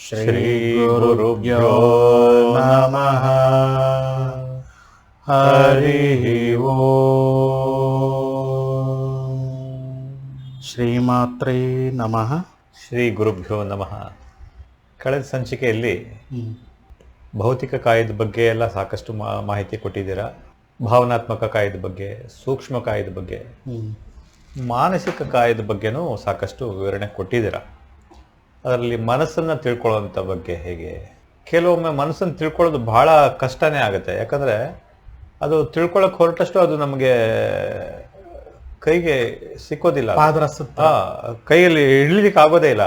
ಶ್ರೀಗುರುಭ್ಯೋ ನಮಃ. ಹರಿ ಓಂ. ಶ್ರೀಮಾತ್ರೇ ನಮಃ. ಶ್ರೀ ಗುರುಭ್ಯೋ ನಮಃ. ಕಳೆದ ಸಂಚಿಕೆಯಲ್ಲಿ ಭೌತಿಕ ಕಾಯದ ಬಗ್ಗೆ ಎಲ್ಲ ಸಾಕಷ್ಟು ಮಾಹಿತಿ ಕೊಟ್ಟಿದ್ದೀರಾ. ಭಾವನಾತ್ಮಕ ಕಾಯದ ಬಗ್ಗೆ, ಸೂಕ್ಷ್ಮ ಕಾಯದ ಬಗ್ಗೆ, ಮಾನಸಿಕ ಕಾಯದ ಬಗ್ಗೆನೂ ಸಾಕಷ್ಟು ವಿವರಣೆ ಕೊಟ್ಟಿದ್ದೀರಾ. ಅದರಲ್ಲಿ ಮನಸ್ಸನ್ನು ತಿಳ್ಕೊಳ್ಳೋಂಥ ಬಗ್ಗೆ ಹೇಗೆ, ಕೆಲವೊಮ್ಮೆ ಮನಸ್ಸನ್ನು ತಿಳ್ಕೊಳ್ಳೋದು ಬಹಳ ಕಷ್ಟನೇ ಆಗುತ್ತೆ. ಯಾಕಂದರೆ ಅದು ತಿಳ್ಕೊಳ್ಳೋಕೆ ಹೊರಟಷ್ಟು ಅದು ನಮಗೆ ಕೈಗೆ ಸಿಕ್ಕೋದಿಲ್ಲ, ಕೈಯಲ್ಲಿ ಹಿಡ್ಲಿಕ್ಕೆ ಆಗೋದೇ ಇಲ್ಲ.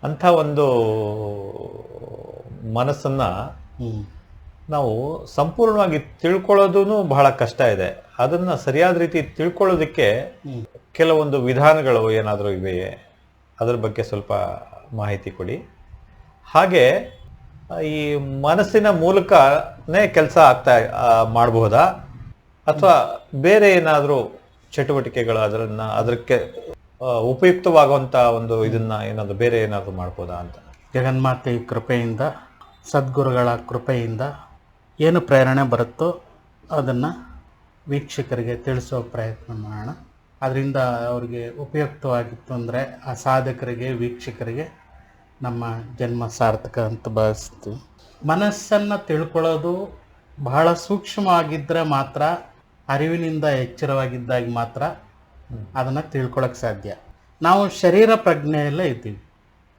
ಅಂಥ ಒಂದು ಮನಸ್ಸನ್ನು ನಾವು ಸಂಪೂರ್ಣವಾಗಿ ತಿಳ್ಕೊಳ್ಳೋದು ಬಹಳ ಕಷ್ಟ ಇದೆ. ಅದನ್ನು ಸರಿಯಾದ ರೀತಿ ತಿಳ್ಕೊಳ್ಳೋದಕ್ಕೆ ಕೆಲವೊಂದು ವಿಧಾನಗಳು ಏನಾದರೂ ಇವೆಯೇ? ಅದ್ರ ಬಗ್ಗೆ ಸ್ವಲ್ಪ ಮಾಹಿತಿ ಕೊಡಿ. ಹಾಗೆ ಈ ಮನಸ್ಸಿನ ಮೂಲಕನೇ ಕೆಲಸ ಮಾಡಬಹುದಾ, ಅಥವಾ ಬೇರೆ ಏನಾದರೂ ಚಟುವಟಿಕೆಗಳು ಅದಕ್ಕೆ ಉಪಯುಕ್ತವಾಗುವಂಥ ಒಂದು ಏನಾದರೂ ಬೇರೆ ಏನಾದರೂ ಮಾಡ್ಬೋದಾ ಅಂತ. ಜಗನ್ಮಾತೆ ಕೃಪೆಯಿಂದ, ಸದ್ಗುರುಗಳ ಕೃಪೆಯಿಂದ ಏನು ಪ್ರೇರಣೆ ಬರುತ್ತೋ ಅದನ್ನು ವೀಕ್ಷಕರಿಗೆ ತಿಳಿಸೋ ಪ್ರಯತ್ನ ಮಾಡೋಣ. ಅದರಿಂದ ಅವ್ರಿಗೆ ಉಪಯುಕ್ತವಾಗಿತ್ತು ಅಂದರೆ ಆ ಸಾಧಕರಿಗೆ, ವೀಕ್ಷಕರಿಗೆ ನಮ್ಮ ಜನ್ಮ ಸಾರ್ಥಕ ಅಂತ ಭಾವಿಸ್ತೀವಿ. ಮನಸ್ಸನ್ನು ತಿಳ್ಕೊಳ್ಳೋದು ಬಹಳ ಸೂಕ್ಷ್ಮವಾಗಿದ್ದರೆ ಮಾತ್ರ, ಅರಿವಿನಿಂದ ಎಚ್ಚರವಾಗಿದ್ದಾಗ ಮಾತ್ರ ಅದನ್ನು ತಿಳ್ಕೊಳ್ಳೋಕೆ ಸಾಧ್ಯ. ನಾವು ಶರೀರ ಪ್ರಜ್ಞೆಯಲ್ಲೇ ಇದ್ದೀವಿ.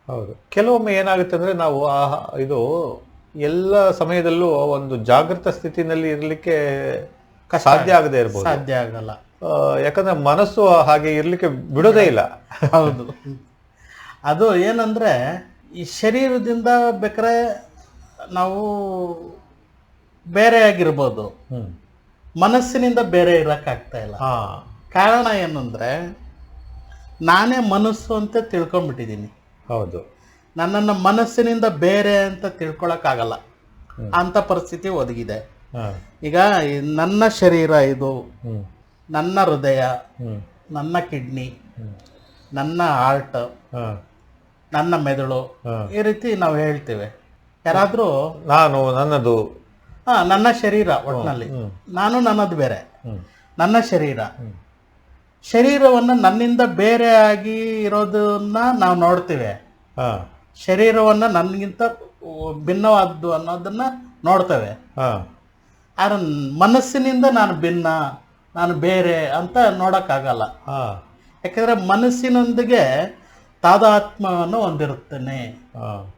ಹೌದು. ಕೆಲವೊಮ್ಮೆ ಏನಾಗುತ್ತೆ ಅಂದರೆ ನಾವು ಇದು ಎಲ್ಲ ಸಮಯದಲ್ಲೂ ಒಂದು ಜಾಗೃತ ಸ್ಥಿತಿನಲ್ಲಿ ಇರಲಿಕ್ಕೆ ಸಾಧ್ಯ ಆಗದೆ ಇರ್ಬೋದು. ಸಾಧ್ಯ ಆಗಲ್ಲ. ಯಾಕಂದ್ರೆ ಮನಸ್ಸು ಹಾಗೆ ಇರ್ಲಿಕ್ಕೆ ಬಿಡೋದೇ ಇಲ್ಲ. ಹೌದು. ಅದು ಏನಂದ್ರೆ ಈ ಶರೀರದಿಂದ ಬೇಕಾದ್ರೆ ನಾವು ಬೇರೆ ಆಗಿರ್ಬೋದು, ಮನಸ್ಸಿನಿಂದ ಬೇರೆ ಇರಕ್ಕಾಗ್ತಾ ಇಲ್ಲ. ಕಾರಣ ಏನಂದ್ರೆ ನಾನೇ ಮನಸ್ಸು ಅಂತ ತಿಳ್ಕೊಂಡ್ಬಿಟ್ಟಿದ್ದೀನಿ. ಹೌದು. ನನ್ನನ್ನು ಮನಸ್ಸಿನಿಂದ ಬೇರೆ ಅಂತ ತಿಳ್ಕೊಳಕ್ಕಾಗಲ್ಲ ಅಂತ ಪರಿಸ್ಥಿತಿ ಒದಗಿದೆ. ಈಗ ನನ್ನ ಶರೀರ ಇದು, ನನ್ನ ಹೃದಯ, ನನ್ನ ಕಿಡ್ನಿ, ನನ್ನ ಹಾರ್ಟ್, ನನ್ನ ಮೆದುಳು, ಈ ರೀತಿ ನಾವು ಹೇಳ್ತೇವೆ. ಯಾರಾದ್ರೂ ನನ್ನದು ನನ್ನ ಶರೀರ, ಒಟ್ಟಿನಲ್ಲಿ ನಾನು ನನ್ನದು ಬೇರೆ. ನನ್ನ ಶರೀರವನ್ನು ನನ್ನಿಂದ ಬೇರೆ ಆಗಿ ಇರೋದನ್ನ ನಾವು ನೋಡ್ತೇವೆ. ಶರೀರವನ್ನು ನನಗಿಂತ ಭಿನ್ನವಾದ್ದು ಅನ್ನೋದನ್ನ ನೋಡ್ತೇವೆ. ಆದ್ರೆ ಮನಸ್ಸಿನಿಂದ ನಾನು ಭಿನ್ನ, ನಾನು ಬೇರೆ ಅಂತ ನೋಡೋಕ್ಕಾಗಲ್ಲ. ಯಾಕಂದರೆ ಮನಸ್ಸಿನೊಂದಿಗೆ ತಾದಾತ್ಮ್ಯವನ್ನು ಹೊಂದಿರುತ್ತೇನೆ,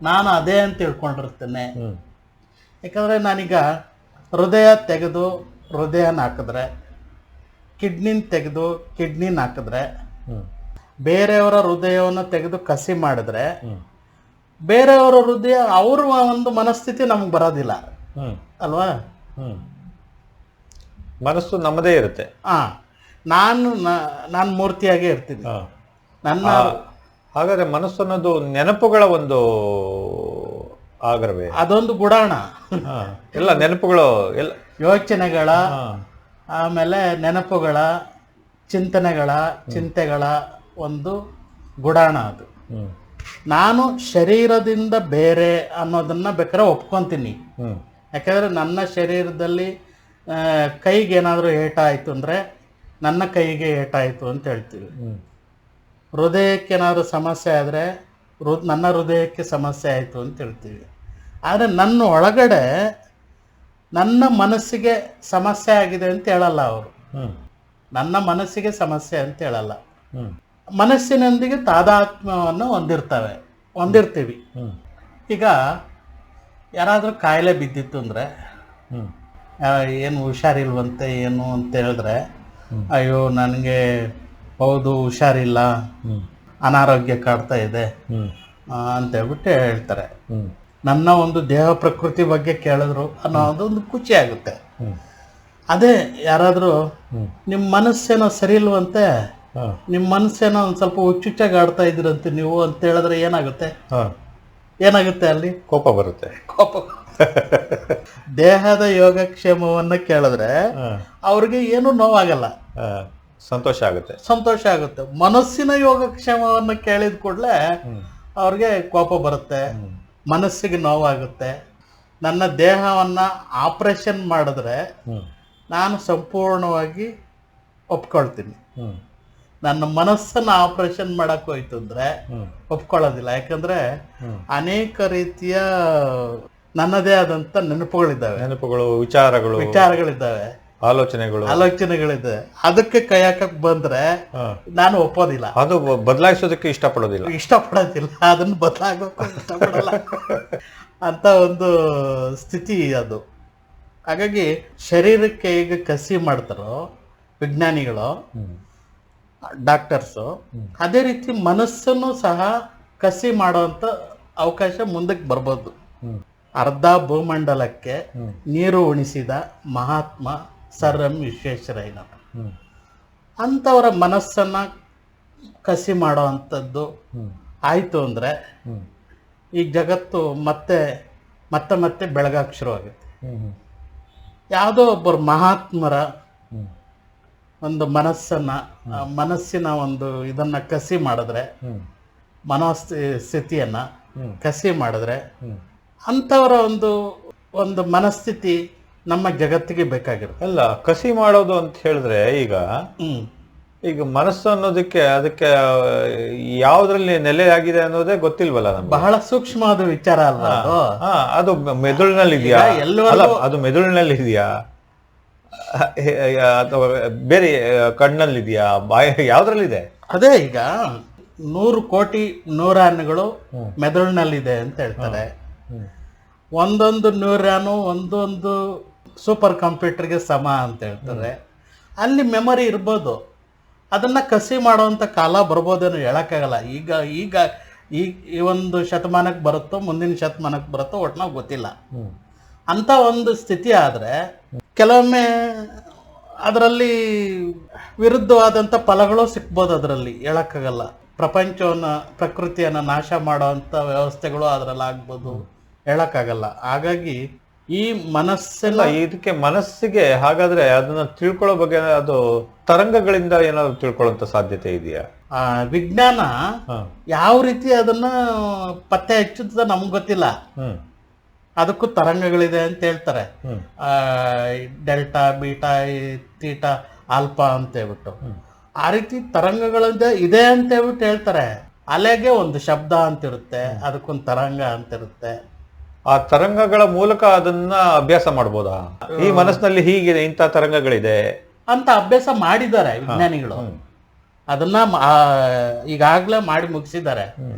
ನಾನು ಅದೇ ಅಂತ ತಿಳ್ಕೊಂಡಿರ್ತೇನೆ. ಯಾಕಂದರೆ ನಾನೀಗ ಹೃದಯ ತೆಗೆದು ಹೃದಯನ ಹಾಕಿದ್ರೆ, ಕಿಡ್ನಿನ ತೆಗೆದು ಕಿಡ್ನಿನ ಹಾಕಿದ್ರೆ, ಬೇರೆಯವರ ಹೃದಯವನ್ನು ತೆಗೆದು ಕಸಿ ಮಾಡಿದ್ರೆ ಬೇರೆಯವರ ಹೃದಯ, ಅವ್ರ ಒಂದು ಮನಸ್ಥಿತಿ ನಮ್ಗೆ ಬರೋದಿಲ್ಲ ಅಲ್ವಾ? ಮನಸ್ಸು ನಮ್ಮದೇ ಇರುತ್ತೆ. ನಾನು ಮೂರ್ತಿಯಾಗೇ ಇರ್ತೀನಿ. ನನ್ನ ಹಾಗಾದ್ರೆ ಮನಸ್ಸು ಅನ್ನೋದು ನೆನಪುಗಳ ಒಂದು ಆಗರವೇ? ಅದೊಂದು ಗುಡಾಣ. ಎಲ್ಲ ನೆನಪುಗಳು, ಎಲ್ಲ ಯೋಚನೆಗಳ, ಆಮೇಲೆ ನೆನಪುಗಳ, ಚಿಂತೆಗಳ ಒಂದು ಗುಡಾಣ ಅದು. ನಾನು ಶರೀರದಿಂದ ಬೇರೆ ಅನ್ನೋದನ್ನ ಬೇಕಾದ್ರೆ ಒಪ್ಕೊಂತೀನಿ. ಯಾಕಂದ್ರೆ ನನ್ನ ಶರೀರದಲ್ಲಿ ಕೈಗೆ ಏನಾದರೂ ಏಟಾಯಿತು ಅಂದರೆ ನನ್ನ ಕೈಗೆ ಏಟಾಯಿತು ಅಂತ ಹೇಳ್ತೀವಿ. ಹೃದಯಕ್ಕೆ ಏನಾದರೂ ಸಮಸ್ಯೆ ಆದರೆ ನನ್ನ ಹೃದಯಕ್ಕೆ ಸಮಸ್ಯೆ ಆಯಿತು ಅಂತ ಹೇಳ್ತೀವಿ. ಆದರೆ ನನ್ನ ಒಳಗಡೆ ನನ್ನ ಮನಸ್ಸಿಗೆ ಸಮಸ್ಯೆ ಆಗಿದೆ ಅಂತ ಹೇಳಲ್ಲ ಅವರು. ನನ್ನ ಮನಸ್ಸಿಗೆ ಸಮಸ್ಯೆ ಅಂತ ಹೇಳಲ್ಲ. ಮನಸ್ಸಿನೊಂದಿಗೆ ತಾದಾತ್ಮ್ಯವನ್ನು ಹೊಂದಿರ್ತೀವಿ. ಈಗ ಯಾರಾದರೂ ಕಾಯಿಲೆ ಬಿದ್ದಿತ್ತು ಅಂದರೆ, ಏನು ಹುಷಾರಿಲ್ವಂತೆ ಏನು ಅಂತ ಹೇಳಿದ್ರೆ, ಅಯ್ಯೋ ನನಗೆ ಹೌದು ಹುಷಾರಿಲ್ಲ, ಅನಾರೋಗ್ಯ ಕಾಡ್ತಾ ಇದೆ ಅಂತ ಹೇಳ್ಬಿಟ್ಟು ಹೇಳ್ತಾರೆ. ನನ್ನ ಒಂದು ದೇಹ ಪ್ರಕೃತಿ ಬಗ್ಗೆ ಕೇಳಿದ್ರು ಅನ್ನೋದೊಂದು ಖುಷಿ ಆಗುತ್ತೆ. ಅದೇ ಯಾರಾದರೂ ನಿಮ್ಮ ಮನಸ್ಸೇನೋ ಸರಿ ಇಲ್ವಂತೆ, ನಿಮ್ಮ ಮನಸ್ಸೇನೋ ಒಂದು ಸ್ವಲ್ಪ ಹುಚ್ಚುಚ್ಚಾಗಿ ಆಡ್ತಾ ಇದ್ದೀರಂತೆ ನೀವು ಅಂತ ಹೇಳಿದ್ರೆ ಏನಾಗುತ್ತೆ ಅಲ್ಲಿ? ಕೋಪ ಬರುತ್ತೆ. ದೇಹದ ಯೋಗಕ್ಷೇಮವನ್ನು ಕೇಳಿದ್ರೆ ಅವ್ರಿಗೆ ಏನು ನೋವಾಗಲ್ಲ, ಸಂತೋಷ ಆಗುತ್ತೆ. ಮನಸ್ಸಿನ ಯೋಗಕ್ಷೇಮವನ್ನು ಕೇಳಿದ ಕೂಡಲೇ ಅವ್ರಿಗೆ ಕೋಪ ಬರುತ್ತೆ, ಮನಸ್ಸಿಗೆ ನೋವಾಗುತ್ತೆ. ನನ್ನ ದೇಹವನ್ನು ಆಪರೇಷನ್ ಮಾಡಿದ್ರೆ ನಾನು ಸಂಪೂರ್ಣವಾಗಿ ಒಪ್ಕೊಳ್ತೀನಿ. ನನ್ನ ಮನಸ್ಸನ್ನು ಆಪರೇಷನ್ ಮಾಡಕ್ ಹೋಯ್ತು ಅಂದ್ರೆ ಒಪ್ಕೊಳ್ಳೋದಿಲ್ಲ. ಯಾಕಂದ್ರೆ ಅನೇಕ ರೀತಿಯ ನನ್ನದೇ ಆದಂತ ನೆನಪುಗಳು, ವಿಚಾರಗಳಿದ್ದಾವೆ, ಆಲೋಚನೆಗಳಿದೆ. ಅದಕ್ಕೆ ಕೈ ಹಾಕಕ್ ಬಂದ್ರೆ ನಾನು ಒಪ್ಪೋದಿಲ್ಲ, ಅದು ಬದಲಾಯಿಸೋದಕ್ಕೆ ಇಷ್ಟಪಡೋದಿಲ್ಲ, ಅದನ್ನ ಬದಲಾಗೋಕೆ ಇಷ್ಟಪಡಲ್ಲ ಅಂತ ಒಂದು ಸ್ಥಿತಿ ಅದು. ಹಾಗಾಗಿ ಶರೀರಕ್ಕೆ ಈಗ ಕಸಿ ಮಾಡ್ತಾರೋ ವಿಜ್ಞಾನಿಗಳು, ಡಾಕ್ಟರ್ಸು, ಅದೇ ರೀತಿ ಮನಸ್ಸನ್ನು ಸಹ ಕಸಿ ಮಾಡುವಂತ ಅವಕಾಶ ಮುಂದಕ್ಕೆ ಬರ್ಬೋದು. ಅರ್ಧ ಭೂಮಂಡಲಕ್ಕೆ ನೀರು ಉಣಿಸಿದ ಮಹಾತ್ಮ ಸರ್ ಎಂ ವಿಶ್ವೇಶ್ವರಯ್ಯ ಅಂಥವರ ಮನಸ್ಸನ್ನ ಕಸಿ ಮಾಡೋ ಅಂಥದ್ದು ಆಯಿತು ಅಂದರೆ ಈ ಜಗತ್ತು ಮತ್ತೆ ಮತ್ತೆ ಮತ್ತೆ ಬೆಳಗಾಕ್ ಶುರುವಾಗುತ್ತೆ. ಯಾವುದೋ ಒಬ್ಬರು ಮಹಾತ್ಮರ ಒಂದು ಮನಸ್ಸಿನ ಒಂದು ಇದನ್ನ ಕಸಿ ಮಾಡಿದ್ರೆ, ಮನೋಸ್ಥಿತಿಯನ್ನ ಕಸಿ ಮಾಡಿದ್ರೆ, ಅಂಥವರ ಒಂದು ಮನಸ್ಥಿತಿ ನಮ್ಮ ಜಗತ್ತಿಗೆ ಬೇಕಾಗಿರುತ್ತೆ. ಅಲ್ಲ, ಕಸಿ ಮಾಡೋದು ಅಂತ ಹೇಳಿದ್ರೆ ಈಗ ಮನಸ್ಸು ಅನ್ನೋದಕ್ಕೆ ಅದಕ್ಕೆ ಯಾವ್ದ್ರಲ್ಲಿ ನೆಲೆಯಾಗಿದೆ ಅನ್ನೋದೇ ಗೊತ್ತಿಲ್ವಲ್ಲ ನಮ್ಗೆ. ಬಹಳ ಸೂಕ್ಷ್ಮವಾದ ವಿಚಾರ ಅಲ್ಲ ಅದು ಮೆದುಳಿನಲ್ಲಿ ಇದೆಯಾ, ಅದು ಮೆದುಳಿನಲ್ಲಿ ಇದೆಯಾ ಅಥವಾ ಬೇರೆ ಕಣ್ಣಲ್ಲಿದೆಯಾ, ಯಾವ್ದ್ರಲ್ಲಿದೆ? ಅದೇ ಈಗ 100 ಕೋಟಿ ನ್ಯೂರಾನ್ಗಳು ಮೆದುಳಿನಲ್ಲಿದೆ ಅಂತ ಹೇಳ್ತಾರೆ. ಒಂದೊಂದು ನ್ಯೂರಾನು ಒಂದೊಂದು ಸೂಪರ್ ಕಂಪ್ಯೂಟರ್ಗೆ ಸಮ ಅಂತ ಹೇಳ್ತಾರೆ. ಅಲ್ಲಿ ಮೆಮೊರಿ ಇರ್ಬೋದು, ಅದನ್ನ ಕಸಿ ಮಾಡುವಂತ ಕಾಲ ಬರ್ಬೋದೇನೋ ಹೇಳಕ್ಕಾಗಲ್ಲ. ಈಗ ಈ ಒಂದು ಶತಮಾನಕ್ಕೆ ಬರುತ್ತೋ ಮುಂದಿನ ಶತಮಾನಕ್ಕೆ ಬರುತ್ತೋ ಒಟ್ನಾಗ ಗೊತ್ತಿಲ್ಲ. ಅಂತ ಒಂದು ಸ್ಥಿತಿ ಆದ್ರೆ ಕೆಲವೊಮ್ಮೆ ಅದರಲ್ಲಿ ವಿರುದ್ಧವಾದಂಥ ಫಲಗಳು ಸಿಕ್ಬೋದು. ಅದರಲ್ಲಿ ಹೇಳಕ್ಕಾಗಲ್ಲ. ಪ್ರಕೃತಿಯನ್ನು ನಾಶ ಮಾಡುವಂಥ ವ್ಯವಸ್ಥೆಗಳು ಅದರಲ್ಲಿ ಆಗ್ಬೋದು, ಹೇಳಕ್ಕಾಗಲ್ಲ. ಹಾಗಾಗಿ ಈ ಮನಸ್ಸೆಲ್ಲ ಇದಕ್ಕೆ ಮನಸ್ಸಿಗೆ ಹಾಗಾದ್ರೆ ಅದನ್ನ ತಿಳ್ಕೊಳ್ಳೋ ಬಗ್ಗೆ ಅದು ತರಂಗಗಳಿಂದ ಏನಾದ್ರು ತಿಳ್ಕೊಳ್ಳೋ ಸಾಧ್ಯತೆ ಇದೆಯಾ? ವಿಜ್ಞಾನ ಯಾವ ರೀತಿ ಅದನ್ನ ಪತ್ತೆ ಹಚ್ಚುತ್ತ ನಮ್ಗೆ ಗೊತ್ತಿಲ್ಲ. ಅದಕ್ಕೂ ತರಂಗಗಳಿದೆ ಅಂತ ಹೇಳ್ತಾರೆ. ಡೆಲ್ಟಾ, ಬೀಟಾ, ತೀಟಾ, ಆಲ್ಫಾ ಅಂತ ಹೇಳ್ಬಿಟ್ಟು ಆ ರೀತಿ ಇದೆ ಅಂತ ಹೇಳ್ಬಿಟ್ಟು ಹೇಳ್ತಾರೆ. ಅಲೆಗೆ ಒಂದು ಶಬ್ದ ಅಂತಿರುತ್ತೆ, ಅದಕ್ಕೊಂದು ತರಂಗ ಅಂತಿರುತ್ತೆ. ಆ ತರಂಗಗಳ ಮೂಲಕ ಅದನ್ನ ಅಭ್ಯಾಸ ಮಾಡ್ಬೋದಾ? ಈ ಮನಸ್ಸಿನಲ್ಲಿ ಹೀಗಿದೆ, ಇಂಥ ತರಂಗಗಳಿದೆ ಅಂತ ಅಭ್ಯಾಸ ಮಾಡಿದ್ದಾರೆ ವಿಜ್ಞಾನಿಗಳು. ಅದನ್ನ ಈಗಾಗ್ಲೇ ಮಾಡಿ ಮುಗಿಸಿದ್ದಾರೆ.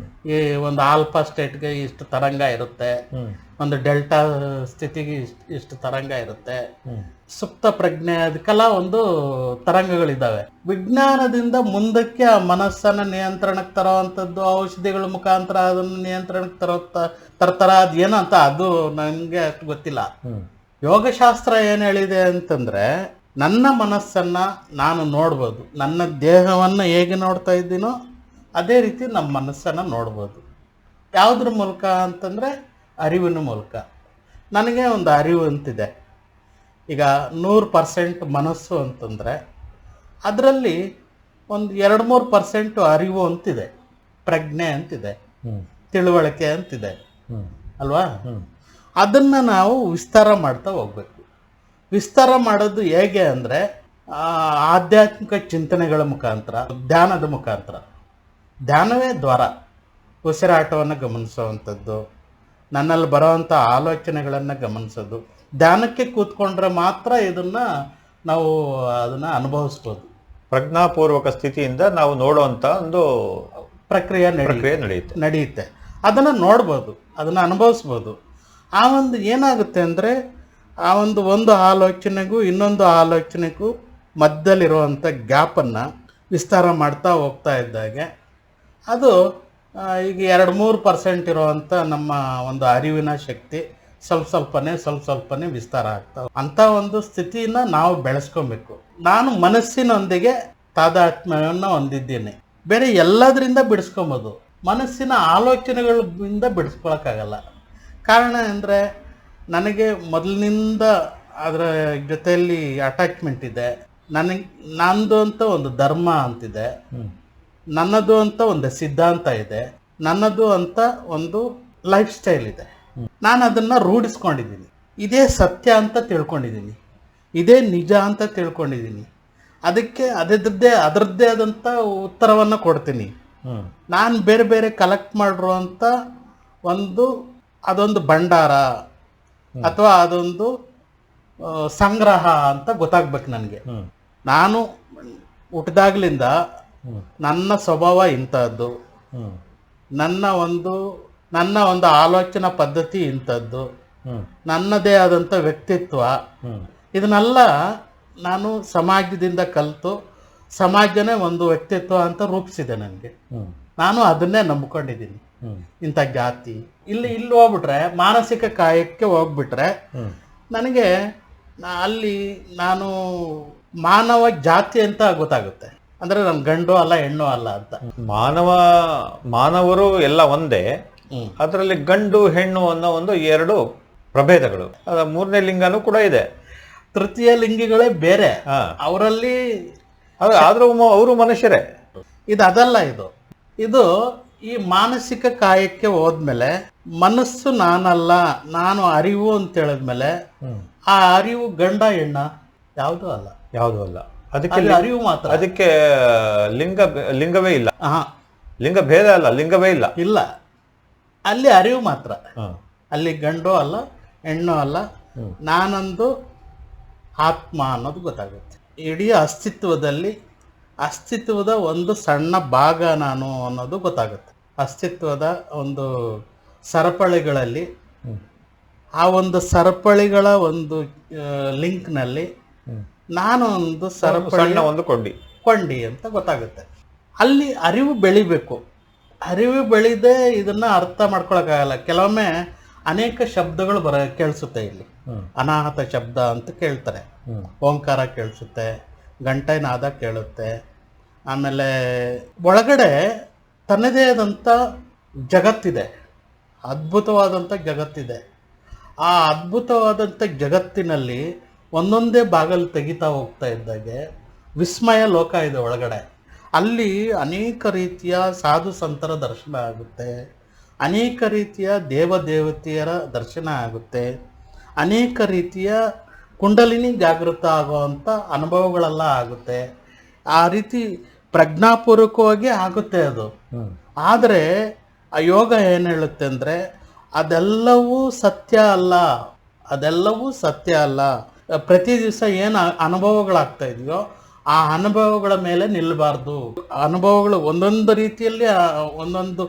ಈ ಒಂದು ಆಲ್ಫಾ ಸ್ಟೇಟ್ಗೆ ಇಷ್ಟು ತರಂಗ ಇರುತ್ತೆ, ಒಂದು ಡೆಲ್ಟಾ ಸ್ಥಿತಿಗೆ ಇಷ್ಟು ತರಂಗ ಇರುತ್ತೆ, ಸುಪ್ತ ಪ್ರಜ್ಞೆ ಅದಕ್ಕೆಲ್ಲ ಒಂದು ತರಂಗಗಳಿದ್ದಾವೆ. ವಿಜ್ಞಾನದಿಂದ ಮುಂದಕ್ಕೆ ಆ ಮನಸ್ಸನ್ನ ನಿಯಂತ್ರಣಕ್ಕೆ ತರೋವಂಥದ್ದು ಔಷಧಿಗಳ ಮುಖಾಂತರ ಅದನ್ನು ನಿಯಂತ್ರಣಕ್ಕೆ ತರ್ತಾರ. ಅದೇನು ಅಂತ ಅದು ನನಗೆ ಅಷ್ಟು ಗೊತ್ತಿಲ್ಲ. ಯೋಗಶಾಸ್ತ್ರ ಏನು ಹೇಳಿದೆ ಅಂತಂದ್ರೆ, ನನ್ನ ಮನಸ್ಸನ್ನ ನಾನು ನೋಡ್ಬೋದು. ನನ್ನ ದೇಹವನ್ನು ಹೇಗೆ ನೋಡ್ತಾ ಇದ್ದೀನೋ ಅದೇ ರೀತಿ ನಮ್ಮ ಮನಸ್ಸನ್ನು ನೋಡ್ಬೋದು. ಯಾವುದ್ರ ಮೂಲಕ ಅಂತಂದರೆ ಅರಿವಿನ ಮೂಲಕ. ನನಗೆ ಒಂದು ಅರಿವು ಅಂತಿದೆ. ಈಗ 100% ಮನಸ್ಸು ಅಂತಂದರೆ ಅದರಲ್ಲಿ ಒಂದು 2-3% ಅರಿವು ಅಂತಿದೆ, ಪ್ರಜ್ಞೆ ಅಂತಿದೆ, ತಿಳುವಳಿಕೆ ಅಂತಿದೆ ಅಲ್ವಾ? ಅದನ್ನು ನಾವು ವಿಸ್ತಾರ ಮಾಡ್ತಾ ಹೋಗ್ಬೇಕು. ವಿಸ್ತಾರ ಮಾಡೋದು ಹೇಗೆ ಅಂದರೆ ಆಧ್ಯಾತ್ಮಿಕ ಚಿಂತನೆಗಳ ಮುಖಾಂತರ, ಧ್ಯಾನದ ಮುಖಾಂತರ. ಧ್ಯಾನವೇ ದ್ವಾರ. ಉಸಿರಾಟವನ್ನು ಗಮನಿಸುವಂಥದ್ದು, ನನ್ನಲ್ಲಿ ಬರೋವಂಥ ಆಲೋಚನೆಗಳನ್ನು ಗಮನಿಸೋದು. ಧ್ಯಾನಕ್ಕೆ ಕೂತ್ಕೊಂಡ್ರೆ ಮಾತ್ರ ನಾವು ಅದನ್ನು ಅನುಭವಿಸ್ಬೋದು. ಪ್ರಜ್ಞಾಪೂರ್ವಕ ಸ್ಥಿತಿಯಿಂದ ನಾವು ನೋಡುವಂಥ ಒಂದು ಪ್ರಕ್ರಿಯೆ ನಡೆಯುತ್ತೆ. ಅದನ್ನು ನೋಡ್ಬೋದು, ಅದನ್ನು ಅನುಭವಿಸ್ಬೋದು. ಆ ಒಂದು ಏನಾಗುತ್ತೆ ಅಂದರೆ ಆ ಒಂದು ಆಲೋಚನೆಗೂ ಇನ್ನೊಂದು ಆಲೋಚನೆಗೂ ಮಧ್ಯದಲ್ಲಿರುವಂಥ ಗ್ಯಾಪನ್ನು ವಿಸ್ತಾರ ಮಾಡ್ತಾ ಹೋಗ್ತಾ ಇದ್ದಾಗೆ ಅದು ಈಗ 2-3% ಇರುವಂಥ ನಮ್ಮ ಒಂದು ಅರಿವಿನ ಶಕ್ತಿ ಸ್ವಲ್ಪನೇ ವಿಸ್ತಾರ ಆಗ್ತಾವೆ. ಅಂಥ ಒಂದು ಸ್ಥಿತಿನ ನಾವು ಬೆಳೆಸ್ಕೊಬೇಕು. ನಾನು ಮನಸ್ಸಿನೊಂದಿಗೆ ತಾದಾತ್ಮ್ಯವನ್ನು ಹೊಂದಿದ್ದೇನೆ. ಬೇರೆ ಎಲ್ಲದರಿಂದ ಬಿಡಿಸ್ಕೊಬೋದು, ಮನಸ್ಸಿನ ಆಲೋಚನೆಗಳಿಂದ ಬಿಡಿಸ್ಕೊಳಕ್ಕಾಗಲ್ಲ. ಕಾರಣ ಅಂದರೆ ನನಗೆ ಮೊದಲಿನಿಂದ ಅದರ ಜೊತೆಯಲ್ಲಿ ಅಟ್ಯಾಚ್ಮೆಂಟ್ ಇದೆ. ನಂದು ಅಂತ ಒಂದು ಧರ್ಮ ಅಂತಿದೆ, ನನ್ನದು ಅಂತ ಒಂದು ಸಿದ್ಧಾಂತ ಇದೆ. ನನ್ನದು ಅಂತ ಒಂದು ಲೈಫ್ ಸ್ಟೈಲ್ ಇದೆ. ನಾನು ಅದನ್ನು ರೂಢಿಸ್ಕೊಂಡಿದ್ದೀನಿ. ಇದೇ ಸತ್ಯ ಅಂತ ತಿಳ್ಕೊಂಡಿದ್ದೀನಿ, ಇದೇ ನಿಜ ಅಂತ ತಿಳ್ಕೊಂಡಿದ್ದೀನಿ. ಅದಕ್ಕೆ ಅದರದ್ದೇ ಆದಂಥ ಉತ್ತರವನ್ನು ಕೊಡ್ತೀನಿ. ನಾನು ಬೇರೆ ಬೇರೆ ಕಲೆಕ್ಟ್ ಮಾಡಿರುವಂಥ ಅದೊಂದು ಭಂಡಾರ ಅಥವಾ ಅದೊಂದು ಸಂಗ್ರಹ ಅಂತ ಗೊತ್ತಾಗ್ಬೇಕು ನನಗೆ. ನಾನು ಹುಟ್ಟಿದಾಗ್ಲಿಂದ ನನ್ನ ಸ್ವಭಾವ ಇಂಥದ್ದು, ನನ್ನ ಒಂದು ಆಲೋಚನಾ ಪದ್ಧತಿ ಇಂಥದ್ದು, ನನ್ನದೇ ಆದಂಥ ವ್ಯಕ್ತಿತ್ವ, ಇದನ್ನೆಲ್ಲ ನಾನು ಸಮಾಜದಿಂದ ಕಲಿತು ಸಮಾಜನೇ ಒಂದು ವ್ಯಕ್ತಿತ್ವ ಅಂತ ರೂಪಿಸಿದೆ ನನಗೆ. ನಾನು ಅದನ್ನೇ ನಂಬ್ಕೊಂಡಿದ್ದೀನಿ. ಇಂಥ ಜಾತಿ ಇಲ್ಲಿ ಹೋಗ್ಬಿಟ್ರೆ, ಮಾನಸಿಕ ಕಾಯಕ್ಕೆ ಹೋಗ್ಬಿಟ್ರೆ ನನಗೆ ಅಲ್ಲಿ ನಾನು ಮಾನವ ಜಾತಿ ಅಂತ ಗೊತ್ತಾಗುತ್ತೆ. ಅಂದರೆ ನನ್ನ ಗಂಡು ಅಲ್ಲ ಹೆಣ್ಣು ಅಲ್ಲ ಅಂತ. ಮಾನವರು ಎಲ್ಲ ಒಂದೇ, ಅದರಲ್ಲಿ ಗಂಡು ಹೆಣ್ಣು ಅನ್ನೋ ಎರಡು ಪ್ರಭೇದಗಳು. ಮೂರನೇ ಲಿಂಗನೂ ಕೂಡ ಇದೆ. ತೃತೀಯ ಲಿಂಗಿಗಳೇ ಬೇರೆ ಅವರಲ್ಲಿ, ಆದ್ರೂ ಅವರು ಮನುಷ್ಯರೇ. ಅದಲ್ಲ. ಇದು ಈ ಮಾನಸಿಕ ಕಾಯಕ್ಕೆ ಹೋದ್ಮೇಲೆ ಮನಸ್ಸು ನಾನಲ್ಲ, ನಾನು ಅರಿವು ಅಂತ ಹೇಳಿದ್ಮೇಲೆ ಆ ಅರಿವು ಗಂಡ ಹೆಣ್ಣ ಯಾವುದೂ ಅಲ್ಲ. ಅದಕ್ಕೆ ಅರಿವು ಮಾತ್ರ. ಅದಕ್ಕೆ ಲಿಂಗವೇ ಇಲ್ಲ. ಲಿಂಗ ಭೇದ ಅಲ್ಲ, ಲಿಂಗವೇ ಇಲ್ಲ. ಅಲ್ಲಿ ಅರಿವು ಮಾತ್ರ. ಅಲ್ಲಿ ಗಂಡು ಅಲ್ಲ ಹೆಣ್ಣು ಅಲ್ಲ, ನಾನೊಂದು ಆತ್ಮ ಅನ್ನೋದು ಗೊತ್ತಾಗುತ್ತೆ. ಇಡೀ ಅಸ್ತಿತ್ವದ ಒಂದು ಸಣ್ಣ ಭಾಗ ನಾನು ಅನ್ನೋದು ಗೊತ್ತಾಗುತ್ತೆ. ಅಸ್ತಿತ್ವದ ಒಂದು ಸರಪಳಿಗಳಲ್ಲಿ, ಆ ಒಂದು ಸರಪಳಿಗಳ ಒಂದು ಲಿಂಕ್ನಲ್ಲಿ ನಾನು ಒಂದು ಸರಪಳಿ, ಒಂದು ಕೊಂಡಿ ಅಂತ ಗೊತ್ತಾಗುತ್ತೆ. ಅಲ್ಲಿ ಅರಿವು ಬೆಳಿಬೇಕು. ಅರಿವು ಬೆಳೆದೇ ಇದನ್ನು ಅರ್ಥ ಮಾಡ್ಕೊಳಕ್ಕಾಗಲ್ಲ. ಕೆಲವೊಮ್ಮೆ ಅನೇಕ ಶಬ್ದಗಳು ಕೇಳಿಸುತ್ತೆ. ಇಲ್ಲಿ ಅನಾಹತ ಶಬ್ದ ಅಂತ ಕೇಳ್ತಾರೆ, ಓಂಕಾರ ಕೇಳಿಸುತ್ತೆ, ಗಂಟೆನಾದ ಕೇಳುತ್ತೆ. ಆಮೇಲೆ ಒಳಗಡೆ ತನ್ನದೇ ಆದಂಥ ಜಗತ್ತಿದೆ, ಅದ್ಭುತವಾದಂಥ ಜಗತ್ತಿದೆ. ಆ ಅದ್ಭುತವಾದಂಥ ಜಗತ್ತಿನಲ್ಲಿ ಒಂದೊಂದೇ ಬಾಗಲು ತೆಗಿತಾ ಹೋಗ್ತಾ ಇದ್ದಾಗೆ ವಿಸ್ಮಯ ಲೋಕ ಇದೆ ಒಳಗಡೆ. ಅಲ್ಲಿ ಅನೇಕ ರೀತಿಯ ಸಾಧು ಸಂತರ ದರ್ಶನ ಆಗುತ್ತೆ, ಅನೇಕ ರೀತಿಯ ದೇವದೇವತೆಯರ ದರ್ಶನ ಆಗುತ್ತೆ, ಅನೇಕ ರೀತಿಯ ಕುಂಡಲಿನಿ ಜಾಗೃತ ಆಗುವಂಥ ಅನುಭವಗಳೆಲ್ಲ ಆಗುತ್ತೆ. ಆ ರೀತಿ ಪ್ರಜ್ಞಾಪೂರ್ವಕವಾಗಿ ಆಗುತ್ತೆ ಅದು. ಆದರೆ ಆ ಯೋಗ ಏನು ಹೇಳುತ್ತೆ ಅಂದರೆ ಅದೆಲ್ಲವೂ ಸತ್ಯ ಅಲ್ಲ. ಪ್ರತಿ ದಿವಸ ಏನು ಅನುಭವಗಳಾಗ್ತಾ ಇದೆಯೋ ಆ ಅನುಭವಗಳ ಮೇಲೆ ನಿಲ್ಲಬಾರ್ದು. ಅನುಭವಗಳು ಒಂದೊಂದು ರೀತಿಯಲ್ಲಿ ಒಂದೊಂದು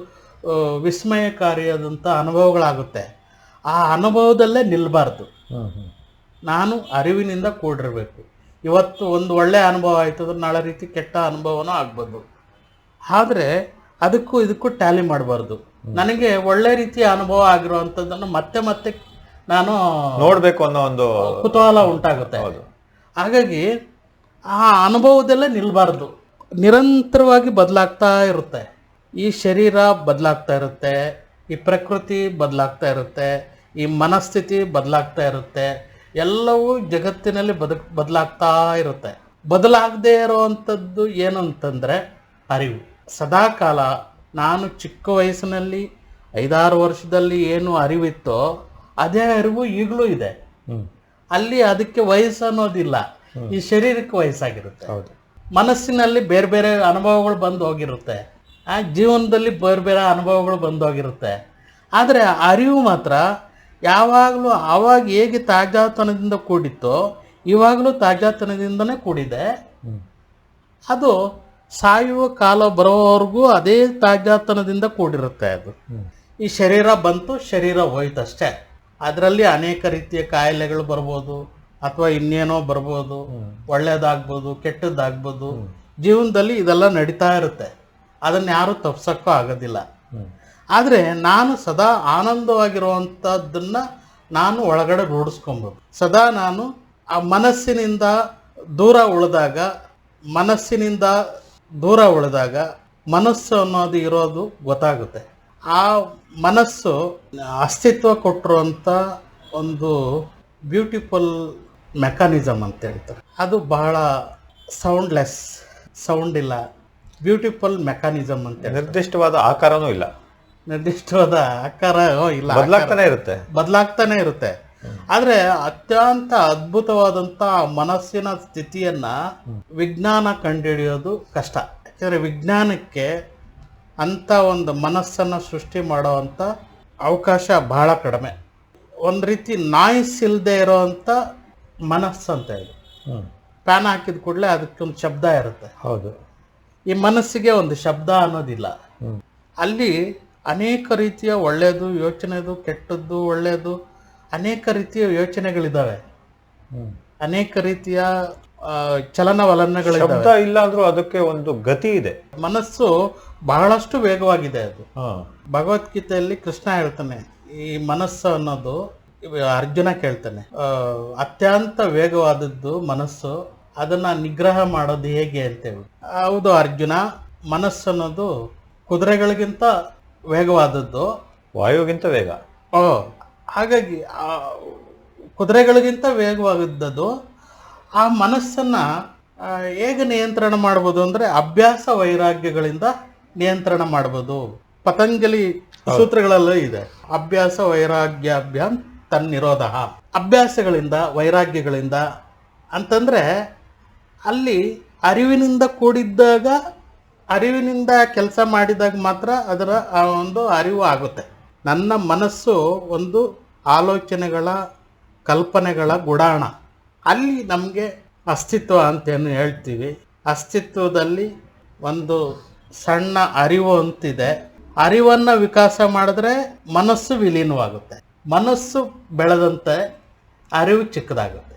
ವಿಸ್ಮಯಕಾರಿಯಾದಂಥ ಅನುಭವಗಳಾಗುತ್ತೆ. ಆ ಅನುಭವದಲ್ಲೇ ನಿಲ್ಲಬಾರ್ದು. ನಾನು ಅರಿವಿನಿಂದ ಕೂಡಿರಬೇಕು. ಇವತ್ತು ಒಂದು ಒಳ್ಳೆಯ ಅನುಭವ ಆಯ್ತಂದ್ರೆ ನಾಳೆ ರೀತಿ ಕೆಟ್ಟ ಅನುಭವನೂ ಆಗ್ಬೋದು. ಆದರೆ ಇದಕ್ಕೂ ಟ್ಯಾಲಿ ಮಾಡಬಾರ್ದು. ನನಗೆ ಒಳ್ಳೆ ರೀತಿಯ ಅನುಭವ ಆಗಿರುವಂಥದ್ದನ್ನು ಮತ್ತೆ ನಾನು ನೋಡಬೇಕು ಅನ್ನೋ ಒಂದು ಕುತೂಹಲ ಉಂಟಾಗುತ್ತೆ. ಹಾಗಾಗಿ ಆ ಅನುಭವದಲ್ಲೇ ನಿಲ್ಲಬಾರ್ದು. ನಿರಂತರವಾಗಿ ಬದಲಾಗ್ತಾ ಇರುತ್ತೆ. ಈ ಶರೀರ ಬದಲಾಗ್ತಾ ಇರುತ್ತೆ, ಈ ಪ್ರಕೃತಿ ಬದಲಾಗ್ತಾ ಇರುತ್ತೆ, ಈ ಮನಸ್ಥಿತಿ ಬದಲಾಗ್ತಾ ಇರುತ್ತೆ. ಎಲ್ಲವೂ ಜಗತ್ತಿನಲ್ಲಿ ಬದಲಾಗ್ತಾ ಇರುತ್ತೆ. ಬದಲಾಗದೇ ಇರೋವಂಥದ್ದು ಏನು ಅಂತಂದರೆ ಅರಿವು. ಸದಾಕಾಲ ನಾನು ಚಿಕ್ಕ ವಯಸ್ಸಿನಲ್ಲಿ 5-6 ವರ್ಷದಲ್ಲಿ ಏನು ಅರಿವಿತ್ತೋ ಅದೇ ಅರಿವು ಈಗಲೂ ಇದೆ. ಅಲ್ಲಿ ಅದಕ್ಕೆ ವಯಸ್ಸು ಅನ್ನೋದಿಲ್ಲ. ಈ ಶರೀರಕ್ಕೆ ವಯಸ್ಸಾಗಿರುತ್ತೆ. ಮನಸ್ಸಿನಲ್ಲಿ ಬೇರೆ ಬೇರೆ ಅನುಭವಗಳು ಬಂದು ಹೋಗಿರುತ್ತೆ, ಆ ಜೀವನದಲ್ಲಿ ಬೇರೆ ಬೇರೆ ಅನುಭವಗಳು ಬಂದು ಹೋಗಿರುತ್ತೆ. ಆದರೆ ಅರಿವು ಮಾತ್ರ ಯಾವಾಗಲೂ ಆವಾಗ ಹೇಗೆ ತಾಜಾತನದಿಂದ ಕೂಡಿತ್ತೋ ಇವಾಗಲೂ ತಾಜಾತನದಿಂದನೇ ಕೂಡಿದೆ. ಅದು ಸಾಯುವ ಕಾಲ ಬರೋವರೆಗೂ ಅದೇ ತಾಜಾತನದಿಂದ ಕೂಡಿರುತ್ತೆ. ಅದು ಈ ಶರೀರ ಬಂತು, ಶರೀರ ಹೋಯ್ತಷ್ಟೇ. ಅದರಲ್ಲಿ ಅನೇಕ ರೀತಿಯ ಕಾಯಿಲೆಗಳು ಬರ್ಬೋದು, ಅಥವಾ ಇನ್ನೇನೋ ಬರ್ಬೋದು, ಒಳ್ಳೇದಾಗ್ಬೋದು, ಕೆಟ್ಟದ್ದಾಗ್ಬೋದು. ಜೀವನದಲ್ಲಿ ಇದೆಲ್ಲ ನಡೀತಾ ಇರುತ್ತೆ, ಅದನ್ನು ಯಾರೂ ತಪ್ಸೋಕ್ಕೂ ಆಗೋದಿಲ್ಲ. ಆದರೆ ನಾನು ಸದಾ ಆನಂದವಾಗಿರುವಂಥದ್ದನ್ನು ನಾನು ಒಳಗಡೆ ರೂಢಿಸ್ಕೊಬೋದು. ಸದಾ ನಾನು ಆ ಮನಸ್ಸಿನಿಂದ ದೂರ ಉಳಿದಾಗ ಮನಸ್ಸು ಅನ್ನೋದು ಇರೋದು ಗೊತ್ತಾಗುತ್ತೆ. ಆ ಮನಸ್ಸು ಅಸ್ತಿತ್ವ ಕೊಟ್ಟಿರುವಂಥ ಒಂದು ಬ್ಯೂಟಿಫುಲ್ ಮೆಕ್ಯಾನಿಸಮ್ ಅಂತ ಹೇಳ್ತಾರೆ. ಅದು ಬಹಳ ಸೌಂಡ್ ಇಲ್ಲ, ಬ್ಯೂಟಿಫುಲ್ ಮೆಕ್ಯಾನಿಸಮ್ ಅಂತ. ನಿರ್ದಿಷ್ಟವಾದ ಆಕಾರನೂ ಇಲ್ಲ. ನಿರ್ದಿಷ್ಟವಾದ ಆಕಾರ ಇಲ್ಲ, ಬದಲಾಗ್ತಾನೆ ಇರುತ್ತೆ. ಆದ್ರೆ ಅತ್ಯಂತ ಅದ್ಭುತವಾದಂತ ಮನಸ್ಸಿನ ಸ್ಥಿತಿಯನ್ನ ವಿಜ್ಞಾನ ಕಂಡುಹಿಡಿಯೋದು ಕಷ್ಟ. ಯಾಕಂದ್ರೆ ವಿಜ್ಞಾನಕ್ಕೆ ಅಂತ ಒಂದು ಮನಸ್ಸನ್ನ ಸೃಷ್ಟಿ ಮಾಡುವಂತ ಅವಕಾಶ ಬಹಳ ಕಡಿಮೆ. ಒಂದ್ ರೀತಿ ನಾಯ್ಸ್ ಇಲ್ಲದೆ ಇರೋವಂಥ ಮನಸ್ಸು ಅಂತ ಹೇಳಿ, ಫ್ಯಾನ್ ಹಾಕಿದ ಕೂಡಲೇ ಅದಕ್ಕೊಂದು ಶಬ್ದ ಇರುತ್ತೆ. ಹೌದು. ಈ ಮನಸ್ಸಿಗೆ ಒಂದು ಶಬ್ದ ಅನ್ನೋದಿಲ್ಲ. ಅಲ್ಲಿ ಅನೇಕ ರೀತಿಯ ಒಳ್ಳೆಯದು ಯೋಚನೆದು, ಕೆಟ್ಟದ್ದು, ಒಳ್ಳೆಯದು, ಅನೇಕ ರೀತಿಯ ಯೋಚನೆಗಳಿದ್ದಾವೆ, ಅನೇಕ ರೀತಿಯ ಚಲನವಲನಗಳಿದ್ದಾವೆ. ಇಲ್ಲ ಅಂದ್ರೂ ಅದಕ್ಕೆ ಒಂದು ಗತಿ ಇದೆ. ಮನಸ್ಸು ಬಹಳಷ್ಟು ವೇಗವಾಗಿದೆ. ಅದು ಭಗವದ್ಗೀತೆಯಲ್ಲಿ ಕೃಷ್ಣ ಹೇಳ್ತಾನೆ, ಈ ಮನಸ್ಸು ಅನ್ನೋದು, ಅರ್ಜುನ ಕೇಳ್ತಾನೆ, ಅತ್ಯಂತ ವೇಗವಾದದ್ದು ಮನಸ್ಸು, ಅದನ್ನ ನಿಗ್ರಹ ಮಾಡೋದು ಹೇಗೆ ಅಂತೇಳಿ. ಹೌದು ಅರ್ಜುನ, ಮನಸ್ಸು ಅನ್ನೋದು ಕುದುರೆಗಳಿಗಿಂತ ವೇಗವಾದದ್ದು, ವಾಯುಗಿಂತ ವೇಗ. ಹಾಗಾಗಿ ಕುದುರೆಗಳಿಗಿಂತ ವೇಗವಾದದ್ದು. ಆ ಮನಸ್ಸನ್ನ ಹೇಗೆ ನಿಯಂತ್ರಣ ಮಾಡ್ಬೋದು ಅಂದ್ರೆ ಅಭ್ಯಾಸ ವೈರಾಗ್ಯಗಳಿಂದ ನಿಯಂತ್ರಣ ಮಾಡ್ಬೋದು. ಪತಂಜಲಿ ಸೂತ್ರಗಳಲ್ಲೂ ಇದೆ, ಅಭ್ಯಾಸ ವೈರಾಗ್ಯಾಭ್ಯಾಮ್ ತನ್ನಿರೋಧ. ಅಭ್ಯಾಸಗಳಿಂದ, ವೈರಾಗ್ಯಗಳಿಂದ ಅಂತಂದ್ರೆ ಅಲ್ಲಿ ಅರಿವಿನಿಂದ ಕೂಡಿದ್ದಾಗ, ಅರಿವಿನಿಂದ ಕೆಲಸ ಮಾಡಿದಾಗ ಮಾತ್ರ ಅದರ ಒಂದು ಅರಿವು ಆಗುತ್ತೆ. ನನ್ನ ಮನಸ್ಸು ಒಂದು ಆಲೋಚನೆಗಳ, ಕಲ್ಪನೆಗಳ ಗುಡಾಣ. ಅಲ್ಲಿ ನಮಗೆ ಅಸ್ತಿತ್ವ ಅಂತೇನು ಹೇಳ್ತೀವಿ. ಅಸ್ತಿತ್ವದಲ್ಲಿ ಒಂದು ಸಣ್ಣ ಅರಿವು ಅಂತಿದೆ. ಅರಿವನ್ನು ವಿಕಾಸ ಮಾಡಿದ್ರೆ ಮನಸ್ಸು ವಿಲೀನವಾಗುತ್ತೆ. ಮನಸ್ಸು ಬೆಳೆದಂತೆ ಅರಿವು ಚಿಕ್ಕದಾಗುತ್ತೆ.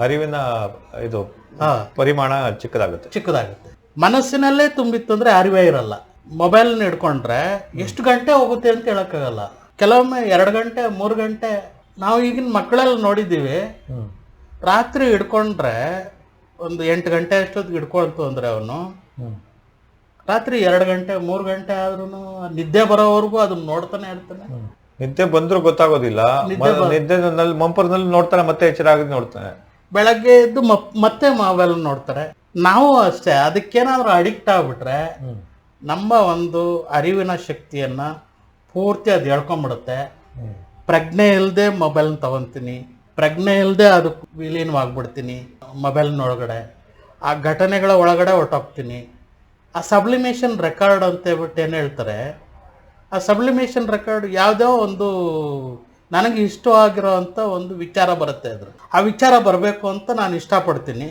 ಅರಿವಿನ ಇದು ಪರಿಮಾಣ ಚಿಕ್ಕದಾಗುತ್ತೆ. ಮನಸ್ಸಿನಲ್ಲೇ ತುಂಬಿತ್ತು ಅಂದ್ರೆ ಅರಿವೇ ಇರಲ್ಲ. ಮೊಬೈಲ್ನ ಹಿಡ್ಕೊಂಡ್ರೆ ಎಷ್ಟು ಗಂಟೆ ಹೋಗುತ್ತೆ ಅಂತ ಹೇಳಕ್ಕಾಗಲ್ಲ. ಕೆಲವೊಮ್ಮೆ 2 ಗಂಟೆ 3 ಗಂಟೆ. ನಾವು ಈಗಿನ ಮಕ್ಕಳೆಲ್ಲ ನೋಡಿದ್ದೀವಿ, ರಾತ್ರಿ ಹಿಡ್ಕೊಂಡ್ರೆ ಒಂದು 8 ಗಂಟೆ ಅಷ್ಟೊತ್ತಿಗೆ ಹಿಡ್ಕೊಳ್ತು ಅಂದ್ರೆ ಅವನು ರಾತ್ರಿ 2 ಗಂಟೆ 3 ಗಂಟೆ ಆದ್ರೂ ನಿದ್ದೆ ಬರೋವರೆಗೂ ಅದನ್ನ ನೋಡ್ತಾನೆ ಇರ್ತಾನೆ. ನಿದ್ದೆ ಬಂದ್ರೂ ಗೊತ್ತಾಗೋದಿಲ್ಲ, ನಿದ್ದೆ ಮಂಪರ್ನಲ್ಲಿ ನೋಡ್ತಾನೆ, ಮತ್ತೆ ಎಚ್ಚರ ಆಗಿ ನೋಡ್ತಾನೆ. ಬೆಳಗ್ಗೆ ಎದ್ದು ಮತ್ತೆ ಮೊಬೈಲ್ ನೋಡ್ತಾರೆ. ನಾವು ಅಷ್ಟೇ, ಅದಕ್ಕೇನಾದ್ರೂ ಅಡಿಕ್ಟ್ ಆಗ್ಬಿಟ್ರೆ ನಮ್ಮ ಒಂದು ಅರಿವಿನ ಶಕ್ತಿಯನ್ನ ಪೂರ್ತಿ ಅದು ಎಳ್ಕೊಂಡ್ಬಿಡುತ್ತೆ. ಪ್ರಜ್ಞೆ ಇಲ್ಲದೆ ಮೊಬೈಲ್ ತಗೊಂತೀನಿ, ಪ್ರಜ್ಞೆ ಇಲ್ಲದೆ ಅದು ವಿಲೀನವಾಗ್ಬಿಡ್ತೀನಿ ಮೊಬೈಲ್ನೊಳಗಡೆ. ಆ ಘಟನೆಗಳ ಒಳಗಡೆ ಹೊರಟೋಗ್ತೀನಿ. ಆ ಸಬ್ಲಿಮೇಷನ್ ರೆಕಾರ್ಡ್ ಅಂತ ಹೇಳ್ಬಿಟ್ಟು ಏನು ಹೇಳ್ತಾರೆ, ಆ ಸಬ್ಲಿಮೇಷನ್ ರೆಕಾರ್ಡ್ ಯಾವುದೋ ಒಂದು ನನಗೆ ಇಷ್ಟವಾಗಿರೋ ಅಂಥ ಒಂದು ವಿಚಾರ ಬರುತ್ತೆ. ಅದ್ರ ಆ ವಿಚಾರ ಬರಬೇಕು ಅಂತ ನಾನು ಇಷ್ಟಪಡ್ತೀನಿ,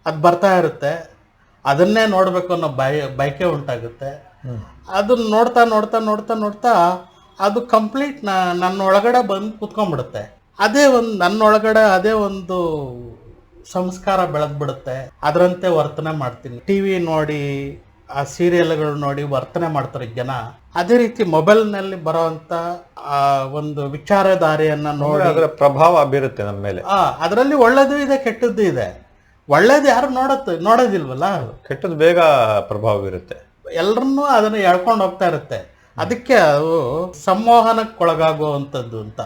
ಅದು ಬರ್ತಾ ಇರುತ್ತೆ. ಅದನ್ನೇ ನೋಡಬೇಕು ಅನ್ನೋ ಬಯಕೆ ಉಂಟಾಗುತ್ತೆ. ಅದನ್ನ ನೋಡ್ತಾ ನೋಡ್ತಾ ನೋಡ್ತಾ ನೋಡ್ತಾ ಅದು ಕಂಪ್ಲೀಟ್ ನನ್ನ ಒಳಗಡೆ ಬಂದು ಕುತ್ಕೊಂಡ್ಬಿಡುತ್ತೆ. ಅದೇ ಒಂದು ನನ್ನೊಳಗಡೆ ಅದೇ ಒಂದು ಸಂಸ್ಕಾರ ಬೆಳೆದ್ಬಿಡುತ್ತೆ. ಅದರಂತೆ ವರ್ತನೆ ಮಾಡ್ತೀನಿ. ಟಿವಿ ನೋಡಿ, ಆ ಸೀರಿಯಲ್ಗಳು ನೋಡಿ ವರ್ತನೆ ಮಾಡ್ತಾರೆ ಜನ. ಅದೇ ರೀತಿ ಮೊಬೈಲ್ನಲ್ಲಿ ಬರೋವಂಥ ಒಂದು ವಿಚಾರಧಾರೆಯನ್ನ ನೋಡಿ ಅದರ ಪ್ರಭಾವ ಬೀರುತ್ತೆ ನಮ್ಮ ಮೇಲೆ. ಅದರಲ್ಲಿ ಒಳ್ಳೇದು ಇದೆ, ಕೆಟ್ಟದ್ದು ಇದೆ. ಒಳ್ಳೇದು ಯಾರು ನೋಡೋದಿಲ್ವಲ್ಲ, ಕೆಟ್ಟದ್ದು ಬೇಗ ಪ್ರಭಾವ ಬೀರುತ್ತೆ. ಎಲ್ಲರನ್ನೂ ಅದನ್ನು ಎಳ್ಕೊಂಡು ಹೋಗ್ತಾ ಇರುತ್ತೆ. ಅದಕ್ಕೆ ಅದು ಸಂಮೋಹನಕ್ಕೊಳಗಾಗುವಂಥದ್ದು ಅಂತ.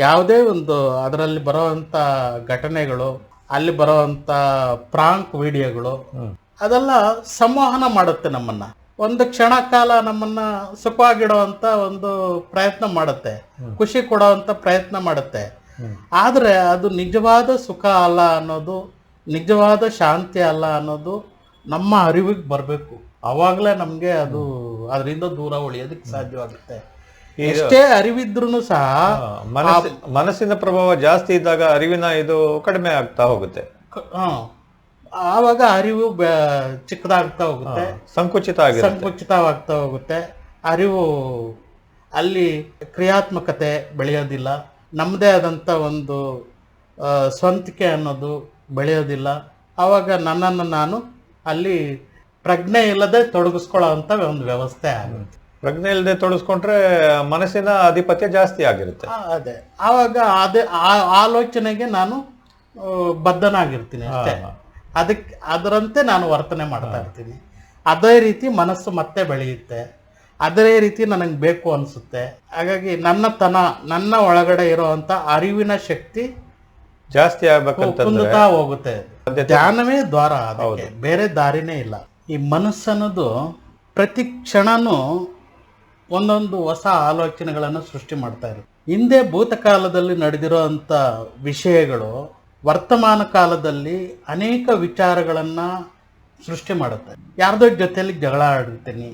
ಯಾವುದೇ ಒಂದು ಅದರಲ್ಲಿ ಬರೋವಂಥ ಘಟನೆಗಳು, ಅಲ್ಲಿ ಬರೋವಂಥ ಪ್ರಾಂಕ್ ವಿಡಿಯೋಗಳು, ಅದೆಲ್ಲ ಸಂವಹನ ಮಾಡುತ್ತೆ ನಮ್ಮನ್ನ. ಒಂದು ಕ್ಷಣ ಕಾಲ ನಮ್ಮನ್ನ ಸುಖವಾಗಿಡುವಂತ ಒಂದು ಪ್ರಯತ್ನ ಮಾಡುತ್ತೆ, ಖುಷಿ ಕೊಡುವಂತ ಪ್ರಯತ್ನ ಮಾಡುತ್ತೆ. ಆದ್ರೆ ಅದು ನಿಜವಾದ ಸುಖ ಅಲ್ಲ ಅನ್ನೋದು, ನಿಜವಾದ ಶಾಂತಿ ಅಲ್ಲ ಅನ್ನೋದು ನಮ್ಮ ಅರಿವಿಗೆ ಬರಬೇಕು. ಅವಾಗಲೇ ನಮ್ಗೆ ಅದು ಅದರಿಂದ ದೂರ ಉಳಿಯೋದಕ್ಕೆ ಸಾಧ್ಯವಾಗುತ್ತೆ. ಎಷ್ಟೇ ಅರಿವಿದ್ರೂ ಸಹ ಮನಸ್ಸಿನ ಪ್ರಭಾವ ಜಾಸ್ತಿ ಇದ್ದಾಗ ಅರಿವಿನ ಇದು ಕಡಿಮೆ ಆಗ್ತಾ ಹೋಗುತ್ತೆ. ಆವಾಗ ಅರಿವು ಚಿಕ್ಕದಾಗ್ತಾ ಹೋಗುತ್ತೆ, ಸಂಕುಚಿತವಾಗ್ತಾ ಹೋಗುತ್ತೆ. ಅರಿವು ಅಲ್ಲಿ ಕ್ರಿಯಾತ್ಮಕತೆ ಬೆಳೆಯೋದಿಲ್ಲ, ನಮ್ಮದೇ ಆದಂಥ ಒಂದು ಸ್ವಂತಿಕೆ ಅನ್ನೋದು ಬೆಳೆಯೋದಿಲ್ಲ. ಆವಾಗ ನನ್ನನ್ನು ನಾನು ಅಲ್ಲಿ ಪ್ರಜ್ಞೆ ಇಲ್ಲದೆ ತೊಡಗಿಸ್ಕೊಳ್ಳೋ ಅಂತ ಒಂದು ವ್ಯವಸ್ಥೆ ಆಗುತ್ತೆ. ಪ್ರಜ್ಞೆ ಇಲ್ಲದೆ ತೊಡಗಿಸ್ಕೊಂಡ್ರೆ ಮನಸ್ಸಿನ ಆಧಿಪತ್ಯ ಜಾಸ್ತಿ ಆಗಿರುತ್ತೆ. ಅದೇ ಆವಾಗ ಅದೇ ಆಲೋಚನೆಗೆ ನಾನು ಬದ್ಧನಾಗಿರ್ತೀನಿ ಅಷ್ಟೇ. ಅದರಂತೆ ನಾನು ವರ್ತನೆ ಮಾಡ್ತಾ ಇರ್ತೀನಿ. ಅದೇ ರೀತಿ ಮನಸ್ಸು ಮತ್ತೆ ಬೆಳೆಯುತ್ತೆ, ಅದೇ ರೀತಿ ನನಗೆ ಬೇಕು ಅನಿಸುತ್ತೆ. ಹಾಗಾಗಿ ನನ್ನ ಒಳಗಡೆ ಇರುವಂತ ಅರಿವಿನ ಶಕ್ತಿ ಜಾಸ್ತಿ ಕುಂದುತ್ತಾ ಹೋಗುತ್ತೆ. ಧ್ಯಾನವೇ ದ್ವಾರ, ಅದಕ್ಕೆ ಬೇರೆ ದಾರಿನೇ ಇಲ್ಲ. ಈ ಮನಸ್ಸನ್ನೋದು ಪ್ರತಿ ಕ್ಷಣನೂ ಒಂದೊಂದು ಹೊಸ ಆಲೋಚನೆಗಳನ್ನು ಸೃಷ್ಟಿ ಮಾಡ್ತಾ ಇರುತ್ತೆ. ಹಿಂದೆ ಭೂತಕಾಲದಲ್ಲಿ ನಡೆದಿರೋ ಅಂಥ ವಿಷಯಗಳು ವರ್ತಮಾನ ಕಾಲದಲ್ಲಿ ಅನೇಕ ವಿಚಾರಗಳನ್ನು ಸೃಷ್ಟಿ ಮಾಡುತ್ತೆ. ಯಾರ್ದೋ ಜೊತೆಯಲ್ಲಿ ಜಗಳ ಆಡಿರ್ತೀನಿ,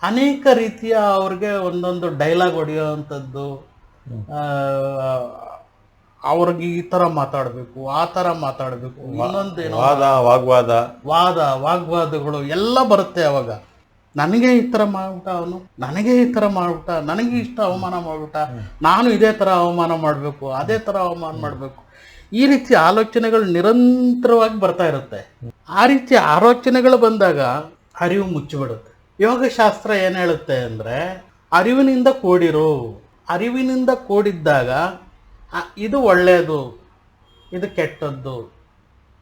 ಅನೇಕ ರೀತಿಯ ಅವ್ರಿಗೆ ಒಂದೊಂದು ಡೈಲಾಗ್ ಹೊಡೆಯೋ ಅಂಥದ್ದು, ಅವ್ರಿಗೆ ಈ ಥರ ಮಾತಾಡಬೇಕು, ಆ ಥರ ಮಾತಾಡಬೇಕು, ಇನ್ನೊಂದೇನೋ ವಾಗ್ವಾದಗಳು ಎಲ್ಲ ಬರುತ್ತೆ. ಅವಾಗ ನನಗೆ ಈ ಥರ ಮಾಡ್ಬಿಟ್ಟ ಅವನು, ನನಗೆ ಈ ಥರ ಮಾಡ್ಬಿಟ್ಟ, ನನಗೆ ಇಷ್ಟ ಅವಮಾನ ಮಾಡ್ಬಿಟ್ಟ, ನಾನು ಇದೇ ಥರ ಅವಮಾನ ಮಾಡಬೇಕು, ಅದೇ ಥರ ಅವಮಾನ ಮಾಡಬೇಕು, ಈ ರೀತಿ ಆಲೋಚನೆಗಳು ನಿರಂತರವಾಗಿ ಬರ್ತಾ ಇರುತ್ತೆ. ಆ ರೀತಿ ಆಲೋಚನೆಗಳು ಬಂದಾಗ ಅರಿವು ಮುಚ್ಚಿಬಿಡುತ್ತೆ. ಯೋಗಶಾಸ್ತ್ರ ಏನು ಹೇಳುತ್ತೆ ಅಂದರೆ, ಅರಿವಿನಿಂದ ಕೂಡಿರು, ಅರಿವಿನಿಂದ ಕೂಡಿದ್ದಾಗ ಇದು ಒಳ್ಳೆಯದು, ಇದು ಕೆಟ್ಟದ್ದು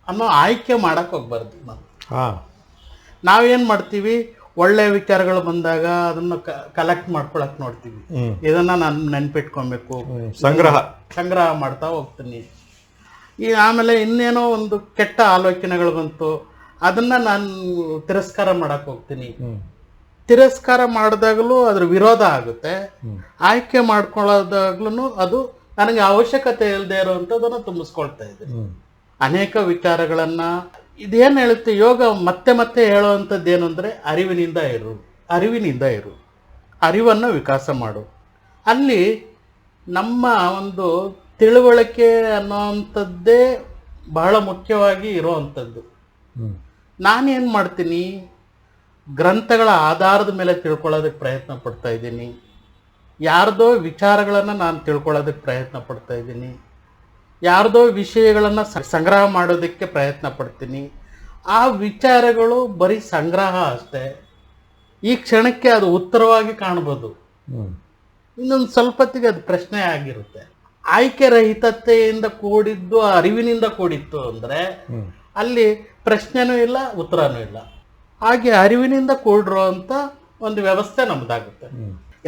ಅನ್ನೋ ಆಯ್ಕೆ ಮಾಡಕ್ಕೆ ಹೋಗ್ಬಾರ್ದು. ನಾವೇನು ಮಾಡ್ತೀವಿ, ಒಳ್ಳೆಯ ವಿಚಾರಗಳು ಬಂದಾಗ ಅದನ್ನು ಕಲೆಕ್ಟ್ ಮಾಡ್ಕೊಳಕ್ಕೆ ನೋಡ್ತೀವಿ. ಇದನ್ನು ನಾನು ನೆನ್ಪಿಟ್ಕೊಬೇಕು, ಸಂಗ್ರಹ ಮಾಡ್ತಾ ಹೋಗ್ತೀನಿ. ಆಮೇಲೆ ಇನ್ನೇನೋ ಒಂದು ಕೆಟ್ಟ ಆಲೋಚನೆಗಳು ಬಂತು, ಅದನ್ನು ನಾನು ತಿರಸ್ಕಾರ ಮಾಡಕ್ಕೆ ಹೋಗ್ತೀನಿ. ತಿರಸ್ಕಾರ ಮಾಡಿದಾಗಲೂ ಅದ್ರ ವಿರೋಧ ಆಗುತ್ತೆ. ಆಯ್ಕೆ ಮಾಡ್ಕೊಳ್ಳೋದಾಗ್ಲೂ ಅದು ನನಗೆ ಅವಶ್ಯಕತೆ ಇಲ್ಲದೆ ಇರುವಂಥದ್ದನ್ನು ತುಂಬಿಸ್ಕೊಳ್ತಾ ಇದ್ದೀನಿ. ಅನೇಕ ವಿಚಾರಗಳನ್ನು ಇದೇನು ಹೇಳುತ್ತೆ ಯೋಗ ಮತ್ತೆ ಮತ್ತೆ ಹೇಳುವಂಥದ್ದು ಏನು ಅಂದರೆ, ಅರಿವಿನಿಂದ ಇರು, ಅರಿವನ್ನು ವಿಕಾಸ ಮಾಡು. ಅಲ್ಲಿ ನಮ್ಮ ಒಂದು ತಿಳುವಳಿಕೆ ಅನ್ನೋವಂಥದ್ದೇ ಬಹಳ ಮುಖ್ಯವಾಗಿ ಇರೋವಂಥದ್ದು. ನಾನೇನು ಮಾಡ್ತೀನಿ, ಗ್ರಂಥಗಳ ಆಧಾರದ ಮೇಲೆ ತಿಳ್ಕೊಳ್ಳೋದಕ್ಕೆ ಪ್ರಯತ್ನ ಪಡ್ತಾ ಇದ್ದೀನಿ, ಯಾರ್ದೋ ವಿಚಾರಗಳನ್ನು ನಾನು ತಿಳ್ಕೊಳ್ಳೋದಕ್ಕೆ ಪ್ರಯತ್ನ ಪಡ್ತಾ ಇದ್ದೀನಿ, ಯಾರ್ದೋ ವಿಷಯಗಳನ್ನು ಸಂಗ್ರಹ ಮಾಡೋದಕ್ಕೆ ಪ್ರಯತ್ನ ಪಡ್ತೀನಿ. ಆ ವಿಚಾರಗಳು ಬರೀ ಸಂಗ್ರಹ ಅಷ್ಟೇ. ಈ ಕ್ಷಣಕ್ಕೆ ಅದು ಉತ್ತರವಾಗಿ ಕಾಣ್ಬೋದು, ಇನ್ನೊಂದು ಸ್ವಲ್ಪತ್ತಿಗೆ ಅದು ಪ್ರಶ್ನೆ ಆಗಿರುತ್ತೆ. ಆಯ್ಕೆ ರಹಿತತೆಯಿಂದ ಕೂಡಿದ್ದು ಅರಿವಿನಿಂದ ಕೂಡಿತ್ತು ಅಂದರೆ ಅಲ್ಲಿ ಪ್ರಶ್ನೆನೂ ಇಲ್ಲ, ಉತ್ತರನೂ ಇಲ್ಲ. ಹಾಗೆ ಅರಿವಿನಿಂದ ಕೂಡಿರೋ ಅಂತ ಒಂದು ವ್ಯವಸ್ಥೆ ನಮ್ಮದಾಗುತ್ತೆ.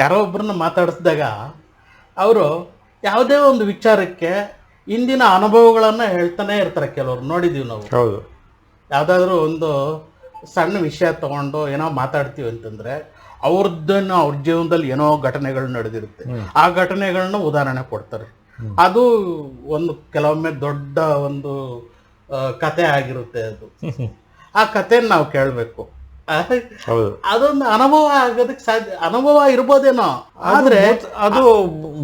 ಯಾರೋ ಒಬ್ಬರನ್ನ ಮಾತಾಡಿಸಿದಾಗ ಅವರು ಯಾವುದೇ ಒಂದು ವಿಚಾರಕ್ಕೆ ಇಂದಿನ ಅನುಭವಗಳನ್ನು ಹೇಳ್ತಾನೆ ಇರ್ತಾರೆ. ಕೆಲವರು ನೋಡಿದ್ದೀವಿ ನಾವು. ಹೌದು, ಯಾವುದಾದ್ರೂ ಒಂದು ಸಣ್ಣ ವಿಷಯ ತಗೊಂಡು ಏನೋ ಮಾತಾಡ್ತೀವಿ ಅಂತಂದರೆ ಅವ್ರದ್ದನ್ನು ಅವ್ರ ಜೀವನದಲ್ಲಿ ಏನೋ ಘಟನೆಗಳು ನಡೆದಿರುತ್ತೆ. ಆ ಘಟನೆಗಳನ್ನ ಉದಾಹರಣೆ ಕೊಡ್ತಾರೆ. ಅದು ಒಂದು ಕೆಲವೊಮ್ಮೆ ದೊಡ್ಡ ಒಂದು ಕತೆ ಆಗಿರುತ್ತೆ. ಅದು ಆ ಕಥೆನ ನಾವು ಕೇಳಬೇಕು. ಅದೊಂದು ಅನುಭವ ಆಗೋದಕ್ಕೆ ಸಾಧ್ಯ, ಅನುಭವ ಇರ್ಬೋದೇನೋ, ಆದರೆ ಅದು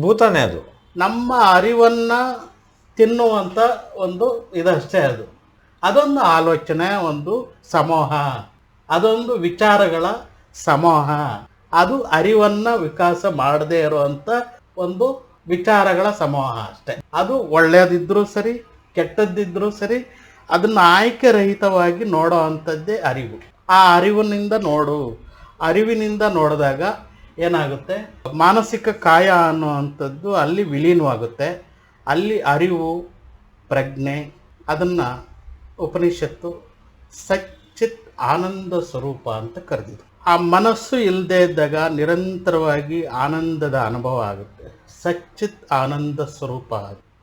ಭೂತಾನೆ. ಅದು ನಮ್ಮ ಅರಿವನ್ನ ತಿನ್ನುವಂಥ ಒಂದು ಇದಷ್ಟೇ. ಅದೊಂದು ಆಲೋಚನೆ, ಒಂದು ಸಮೂಹ, ಅದೊಂದು ವಿಚಾರಗಳ ಸಮೂಹ. ಅದು ಅರಿವನ್ನ ವಿಕಾಸ ಮಾಡದೇ ಇರುವಂಥ ಒಂದು ವಿಚಾರಗಳ ಸಮೂಹ ಅಷ್ಟೆ. ಅದು ಒಳ್ಳೆಯದಿದ್ರೂ ಸರಿ, ಕೆಟ್ಟದ್ದಿದ್ರೂ ಸರಿ, ಅದನ್ನು ಆಯ್ಕೆ ರಹಿತವಾಗಿ ನೋಡೋ ಅಂಥದ್ದೇ ಅರಿವು. ಆ ಅರಿವಿನಿಂದ ನೋಡಿದಾಗ ಏನಾಗುತ್ತೆ, ಮಾನಸಿಕ ಕಾಯ ಅನ್ನುವಂಥದ್ದು ಅಲ್ಲಿ ವಿಲೀನವಾಗುತ್ತೆ. ಅಲ್ಲಿ ಅರಿವು, ಪ್ರಜ್ಞೆ, ಅದನ್ನು ಉಪನಿಷತ್ತು ಸಚ್ಚಿತ್ ಆನಂದ ಸ್ವರೂಪ ಅಂತ ಕರೆದಿದ್ರು. ಆ ಮನಸ್ಸು ಇಲ್ಲದೆ ಇದ್ದಾಗ ನಿರಂತರವಾಗಿ ಆನಂದದ ಅನುಭವ ಆಗುತ್ತೆ. ಸಚ್ಚಿತ್ ಆನಂದ ಸ್ವರೂಪ,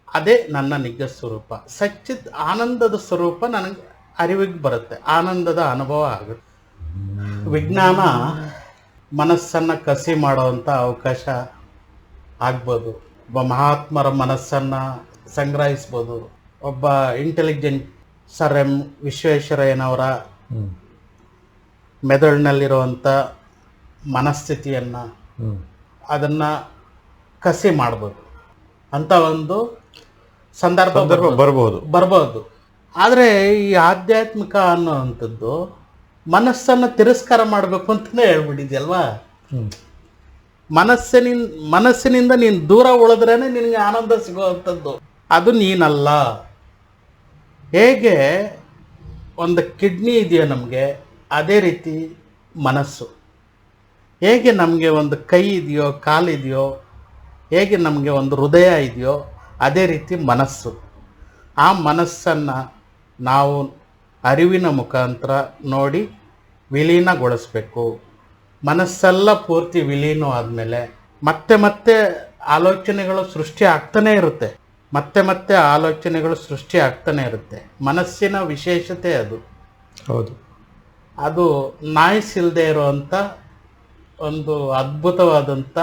ಅದೇ ನನ್ನ ನಿಜ ಸ್ವರೂಪ. ಸಚ್ಚಿತ್ ಆನಂದದ ಸ್ವರೂಪ ನನಗೆ ಅರಿವಿಗೆ ಬರುತ್ತೆ, ಆನಂದದ ಅನುಭವ ಆಗುತ್ತೆ. ವಿಜ್ಞಾನ ಮನಸ್ಸನ್ನು ಕಸಿ ಮಾಡೋವಂಥ ಅವಕಾಶ ಆಗ್ಬೋದು. ಒಬ್ಬ ಮಹಾತ್ಮರ ಮನಸ್ಸನ್ನು ಸಂಗ್ರಹಿಸ್ಬೋದು. ಒಬ್ಬ ಇಂಟೆಲಿಜೆಂಟ್ ಸರ್ ಎಂ ವಿಶ್ವೇಶ್ವರಯ್ಯನವರ ಮೆದುಳಿನಲ್ಲಿರುವಂಥ ಮನಸ್ಥಿತಿಯನ್ನು ಅದನ್ನು ಕಸಿ ಮಾಡ್ಬೋದು ಅಂತ ಒಂದು ಸಂದರ್ಭ ಬರ್ಬೋದು. ಆದರೆ ಈ ಆಧ್ಯಾತ್ಮಿಕ ಅನ್ನೋವಂಥದ್ದು ಮನಸ್ಸನ್ನು ತಿರಸ್ಕಾರ ಮಾಡಬೇಕು ಅಂತಲೇ ಹೇಳ್ಬಿಟ್ಟಿದ್ಯಲ್ವಾ. ಮನಸ್ಸಿನಿಂದ ನೀನು ದೂರ ಉಳಿದ್ರೇ ನಿನಗೆ ಆನಂದ ಸಿಗುವಂಥದ್ದು. ಅದು ನೀನಲ್ಲ. ಹೇಗೆ ಒಂದು ಕಿಡ್ನಿ ಇದೆಯೋ ನಮಗೆ, ಅದೇ ರೀತಿ ಮನಸ್ಸು. ಹೇಗೆ ನಮಗೆ ಒಂದು ಕೈ ಇದೆಯೋ, ಕಾಲಿದೆಯೋ, ಹೇಗೆ ನಮಗೆ ಒಂದು ಹೃದಯ ಇದೆಯೋ, ಅದೇ ರೀತಿ ಮನಸ್ಸು. ಆ ಮನಸ್ಸನ್ನು ನಾವು ಅರಿವಿನ ಮುಖಾಂತರ ನೋಡಿ ವಿಲೀನಗೊಳಿಸ್ಬೇಕು. ಮನಸ್ಸೆಲ್ಲ ಪೂರ್ತಿ ವಿಲೀನ ಆದಮೇಲೆ ಮತ್ತೆ ಮತ್ತೆ ಆಲೋಚನೆಗಳು ಸೃಷ್ಟಿ ಆಗ್ತಾನೇ ಇರುತ್ತೆ. ಆಲೋಚನೆಗಳು ಸೃಷ್ಟಿ ಆಗ್ತಾನೆ ಇರುತ್ತೆ. ಮನಸ್ಸಿನ ವಿಶೇಷತೆ ಅದು. ಹೌದು, ಅದು ನಾಯ್ಸ್ ಇಲ್ಲದೆ ಇರುವಂಥ ಒಂದು ಅದ್ಭುತವಾದಂಥ